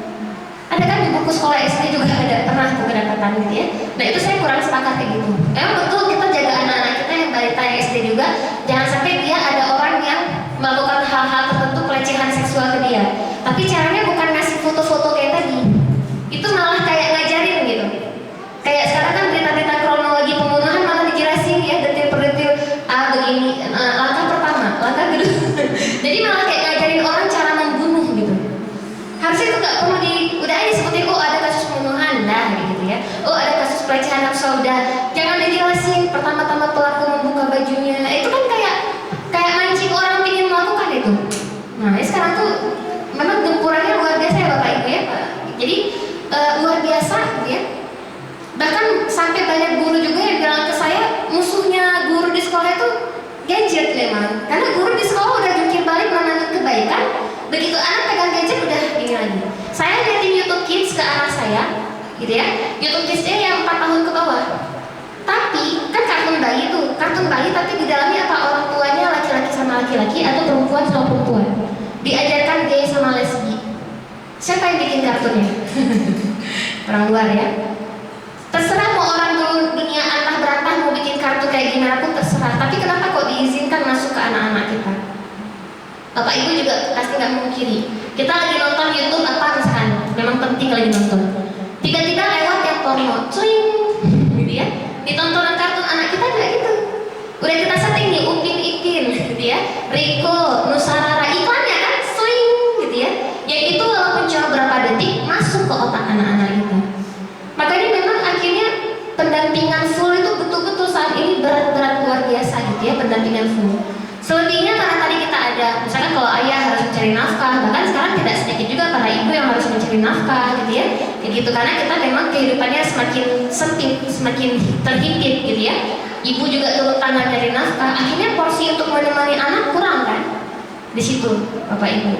Ada kan di buku sekolah SD juga ada pernah kedapatan gitu ya. Nah itu saya kurang sepakat kayak gitu. Emang betul kita jaga anak-anak kita yang balita yang SD juga, jangan sampai dia ada orang yang melakukan hal-hal tertentu pelecehan seksual ke dia. Tapi caranya bukan ngasih foto-foto kayak tadi. Itu malah kayak ngajarin gitu. Kayak sekarang kan berita-berita kronologi pembunuhan malah dijelasin ya detil per detil. Begini, langkah pertama, langkah kedua. Jadi malah kayak ngajarin orang cara membunuh gitu. Harusnya itu nggak perlu udah aja seperti ada kasus pembunuhan dah gitu ya. Ada kasus pelecehan seksual udah. Jangan dijelasin pertama-tama pelaku membuka bajunya. Itu kan kayak mancing orang ingin melakukan itu. Nah, sekarang tuh memang gempurannya luar biasa ya Bapak Ibu ya. Jadi luar biasa gitu ya. Bahkan sampai banyak guru juga yang bilang ke saya, musuhnya guru di sekolah itu gadget memang. Karena guru di sekolah udah jungkir balik menanam kebaikan, begitu anak pegang gadget udah ini lagi. Saya liatin YouTube Kids ke anak saya, gitu ya. YouTube Kids-nya yang 4 tahun ke bawah. Tapi kan kartun bayi tuh, kartun bayi tapi di dalamnya apa orang tuanya laki-laki sama laki-laki atau perempuan sama perempuan. Diajarkan gay sama lesbi. Siapa yang bikin kartunnya? Orang luar ya. Terserah mau orang dunia antah berantah mau bikin kartu kayak gimana pun terserah. Tapi kenapa kok diizinkan masuk ke anak-anak kita? Bapak Ibu juga pasti nggak memungkiri. Kita lagi nonton YouTube apa misalkan, memang penting lagi nonton. Tiba-tiba lewat yang porno, cuing, gitu ya. Ditontonan kartun anak kita nggak gitu. Udah kita setting nih Upin Ipin, gitu ya. Riko, Nusarara, iklannya kan, cuing, gitu ya. Yang itu walaupun cuma berapa detik masuk ke otak anak-anak kita. Makanya memang akhirnya pendampingan full itu betul-betul saat ini berat-berat luar biasa gitu ya, pendampingan full. Selebihnya karena tadi kita ada, misalkan kalau ayah harus mencari nafkah, bahkan sekarang tidak sedikit juga para ibu yang harus mencari nafkah gitu ya, kayak gitu karena kita memang kehidupannya semakin sempit, semakin terhimpit gitu ya. Ibu juga turun tangan dari nafkah, akhirnya porsi untuk menemani di situ Bapak Ibu.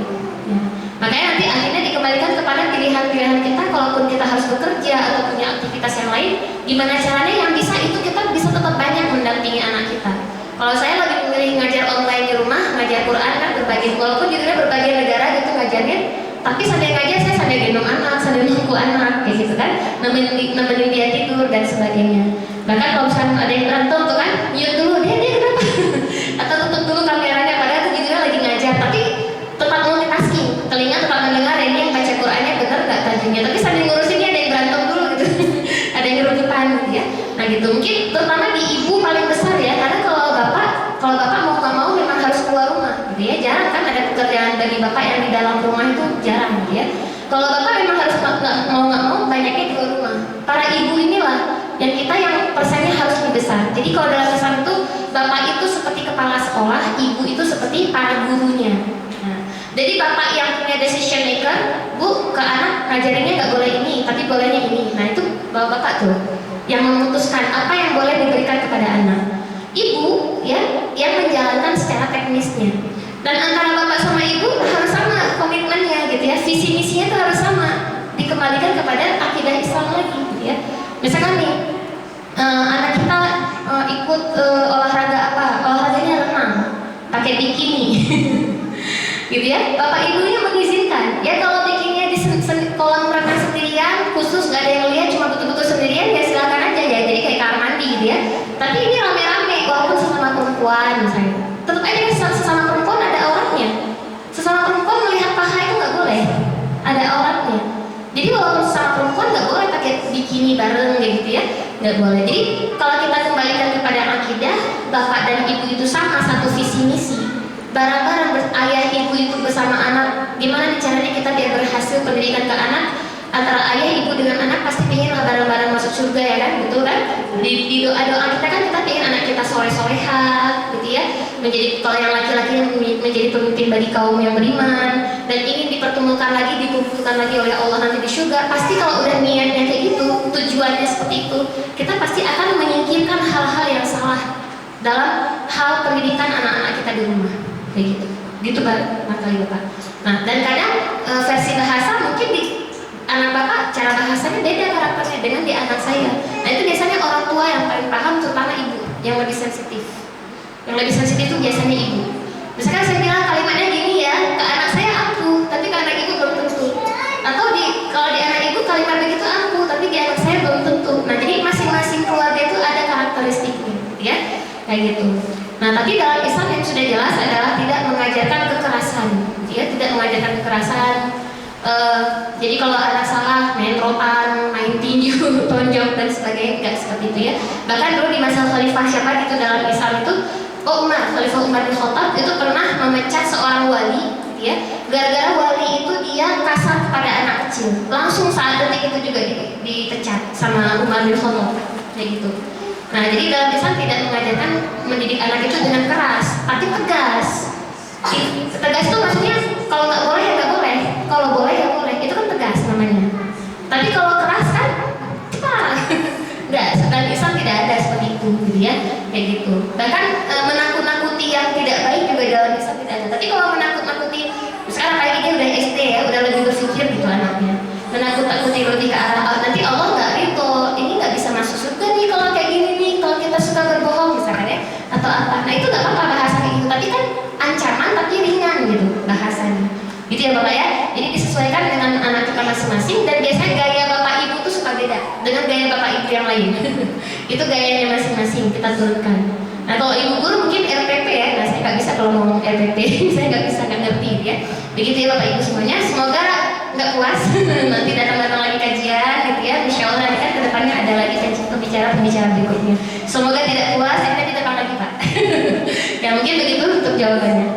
Ya. Makanya nanti akhirnya dikembalikan kepada pilihan-pilihan kita. Kalaupun kita harus bekerja atau punya aktivitas yang lain, gimana caranya yang bisa itu kita bisa tetap banyak mendampingi anak kita. Kalau saya lebih memilih ngajar online di rumah, ngajar Quran kan berbagai, walaupun judulnya berbagai negara gitu ngajarnya, tapi sambil ngajar saya sambil gendong anak, sambil nunggu anak kayak gitu kan, nemenin dia tidur dan sebagainya. Bahkan kalau misalnya ada yang berantem tuh kan, mute dulu, dia kenapa? Atau tutup dulu kameranya, padahal tuh judulnya lagi ngajar, tapi tetap multitasking, telinga tetap mendengar ini yang baca Qurannya bener nggak tajamnya, tapi sambil ngurusin dia ada yang berantem dulu gitu, ada yang ngerujukan gitu ya. Nah gitu, mungkin terutama di ibu paling besar ya, karena kalau bapak mau nggak mau memang harus keluar rumah gitu ya, jarang kan ada pekerjaan dari bapak yang di dalam rumah itu jarang gitu ya. Kalau bapak memang harus mau nggak mau banyaknya di luar rumah. Para ibu inilah yang kita yang persennya harus lebih besar. Jadi kalau dalam Islam itu bapak itu seperti kepala sekolah, ibu itu seperti para gurunya. Nah, jadi bapak yang punya decision maker, bu ke anak ngajarinnya nggak boleh ini, tapi bolehnya ini. Nah itu bapak tuh yang memutuskan apa yang boleh diberikan kepada anak. Ibu ya yang menjalankan secara teknisnya. Dan antara bapak sama ibu harus sama komitmennya gitu ya, visi misinya itu harus sama, dikembalikan kepada akidah Islam lagi gitu ya. Misalkan nih anak kita ikut olahraga apa, olahraganya renang pakai bikini gitu ya, bapak ibunya mengizinkan ya. Kalau bikininya di kolam renang sendirian khusus nggak ada yang lihat, cuma betul-betul sendirian ya silakan aja ya, jadi kayak kamar mandi gitu ya. Tapi ini rame-rame walaupun sesama perempuan misalnya, tetap aja kan sesama perempuan ada auratnya. Sesama perempuan melihat paha itu nggak boleh, ada auratnya. Jadi walaupun sesama perempuan nggak boleh pakai bikini bareng kayak gitu ya, nggak boleh. Jadi kalau kita kembalikan kepada akidah, bapak dan ibu itu sama, satu visi misi. Barang-barang ayah ibu itu bersama anak, gimana caranya kita biar berhasil pendidikan ke anak. Antara ayah ibu dengan anak pasti pengen lah bareng-bareng masuk surga ya kan, betul kan? Di doa-doa kita kan kita pengen anak kita soleh-soleha gitu ya, menjadi, kalau yang laki-laki menjadi pemimpin bagi kaum yang beriman dan ingin dipertemukan lagi, dikumpulkan lagi oleh Allah nanti di surga. Pasti kalau udah niatnya kayak gitu, tujuannya seperti itu, kita pasti akan menyingkirkan hal-hal yang salah dalam hal pendidikan anak-anak kita di rumah kayak gitu barangkali bapak. Nah dan kadang versi bahasa mungkin di anak bapak cara bahasanya beda karakternya dengan di anak saya. Nah itu biasanya orang tua yang paling paham, terutama ibu yang lebih sensitif. Yang lebih sensitif itu biasanya ibu. Misalkan saya bilang kalimatnya gini ya, ke anak saya aku, tapi ke anak ibu belum tentu. Atau kalau di anak ibu kalimat begitu aku, tapi di anak saya belum tentu. Nah jadi masing-masing keluarga itu ada karakteristiknya, ya kayak gitu. Nah tapi dalam Islam yang sudah jelas adalah tidak mengajarkan kekerasan, ya tidak mengajarkan kekerasan. Jadi kalau anak salah main rotan, main tinju, tonjok dan sebagainya, enggak seperti itu ya. Bahkan dulu di masa Khalifah siapa gitu dalam Islam itu, Khalifah Umar bin Khattab itu pernah memecat seorang wali, ya. Gara-gara wali itu dia kasar kepada anak kecil, langsung saat detik itu juga dipecat sama Umar bin Khattab, kayak gitu. Nah jadi dalam Islam tidak mengajarkan mendidik anak itu dengan keras, tapi tegas. Tegas itu maksudnya kalau nggak boleh ya nggak boleh, kalau boleh ya boleh, itu kan tegas namanya. Tapi kalau keras kan cepat. Nggak, dalam Islam tidak ada seperti itu gitu ya, kayak gitu. Bahkan menakut-nakuti yang tidak baik juga dalam Islam tidak ada. Tapi kalau menakut-nakuti, sekarang kayak dia udah SD ya, udah lebih berpikir gitu anaknya, menakut-nakuti lebih ke arah nanti Allah nggak ridho, ini nggak bisa masuk surga nih kalau kayak gini nih, kalau kita suka berbohong misalkan ya, atau apa. Nah itu nggak apa-apa bahasa kayak gitu, tapi kan ancaman tapi ringan gitu bahasanya. Gitu ya Bapak ya. Jadi disesuaikan dengan anak kita masing-masing, dan biasanya gaya Bapak Ibu tuh suka beda dengan gaya Bapak Ibu yang lain. Itu gayanya masing-masing kita turunkan. Nah kalau ibu guru mungkin RPP ya, nah saya nggak bisa kalau ngomong RPP, saya nggak bisa, nggak ngerti ya. Begitu ya Bapak Ibu semuanya. Semoga nggak puas nanti datang-datang lagi kajian gitu ya. Insya Allah nanti kan kedepannya ada lagi pembicara berikutnya. Semoga tidak puas, nanti datang lagi Pak. Ya mungkin begitu untuk jawabannya.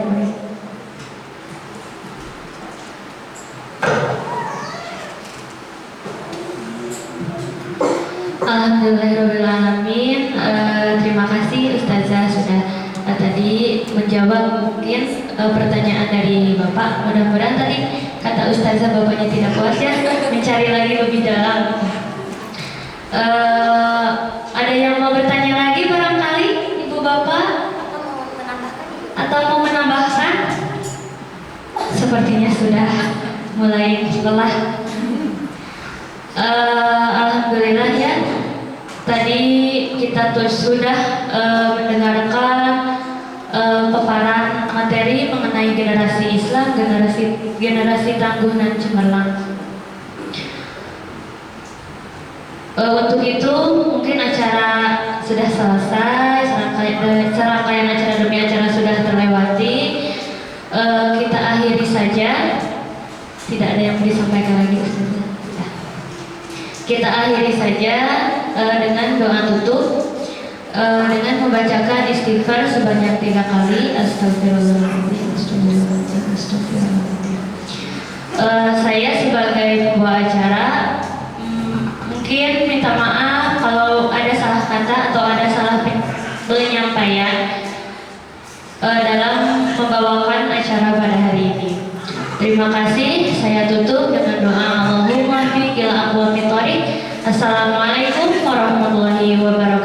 Alhamdulillahirrahmanirrahim. Terima kasih Ustazah sudah tadi menjawab mungkin pertanyaan dari Bapak. Mudah-mudahan tadi kata Ustazah bapaknya tidak puas ya, mencari lagi lebih dalam. Ada yang mau bertanya lagi barangkali Ibu Bapak? Atau mau menambahkan? sepertinya sudah mulai lelah. Alhamdulillah ya. Tadi kita sudah mendengarkan paparan materi mengenai generasi Islam, generasi tangguh dan cemerlang. Untuk itu mungkin acara sudah selesai, serangkaian acara demi acara sudah terlewati. Kita akhiri saja. Tidak ada yang mau disampaikan lagi, Ustaz. Kita akhiri saja dengan doa tutup dengan membacakan istighfar sebanyak 3 kali. Astagfirullahaladzim, astagfirullahaladzim, astagfirullahaladzim. Saya sebagai pembawa acara mungkin minta maaf kalau ada salah kata atau ada salah penyampaian dalam membawakan acara pada hari ini. Terima kasih. Saya tutup dengan doa Allahumma fiqil aqwamit thoriq. Assalamualaikum warahmatullahi wabarakatuh.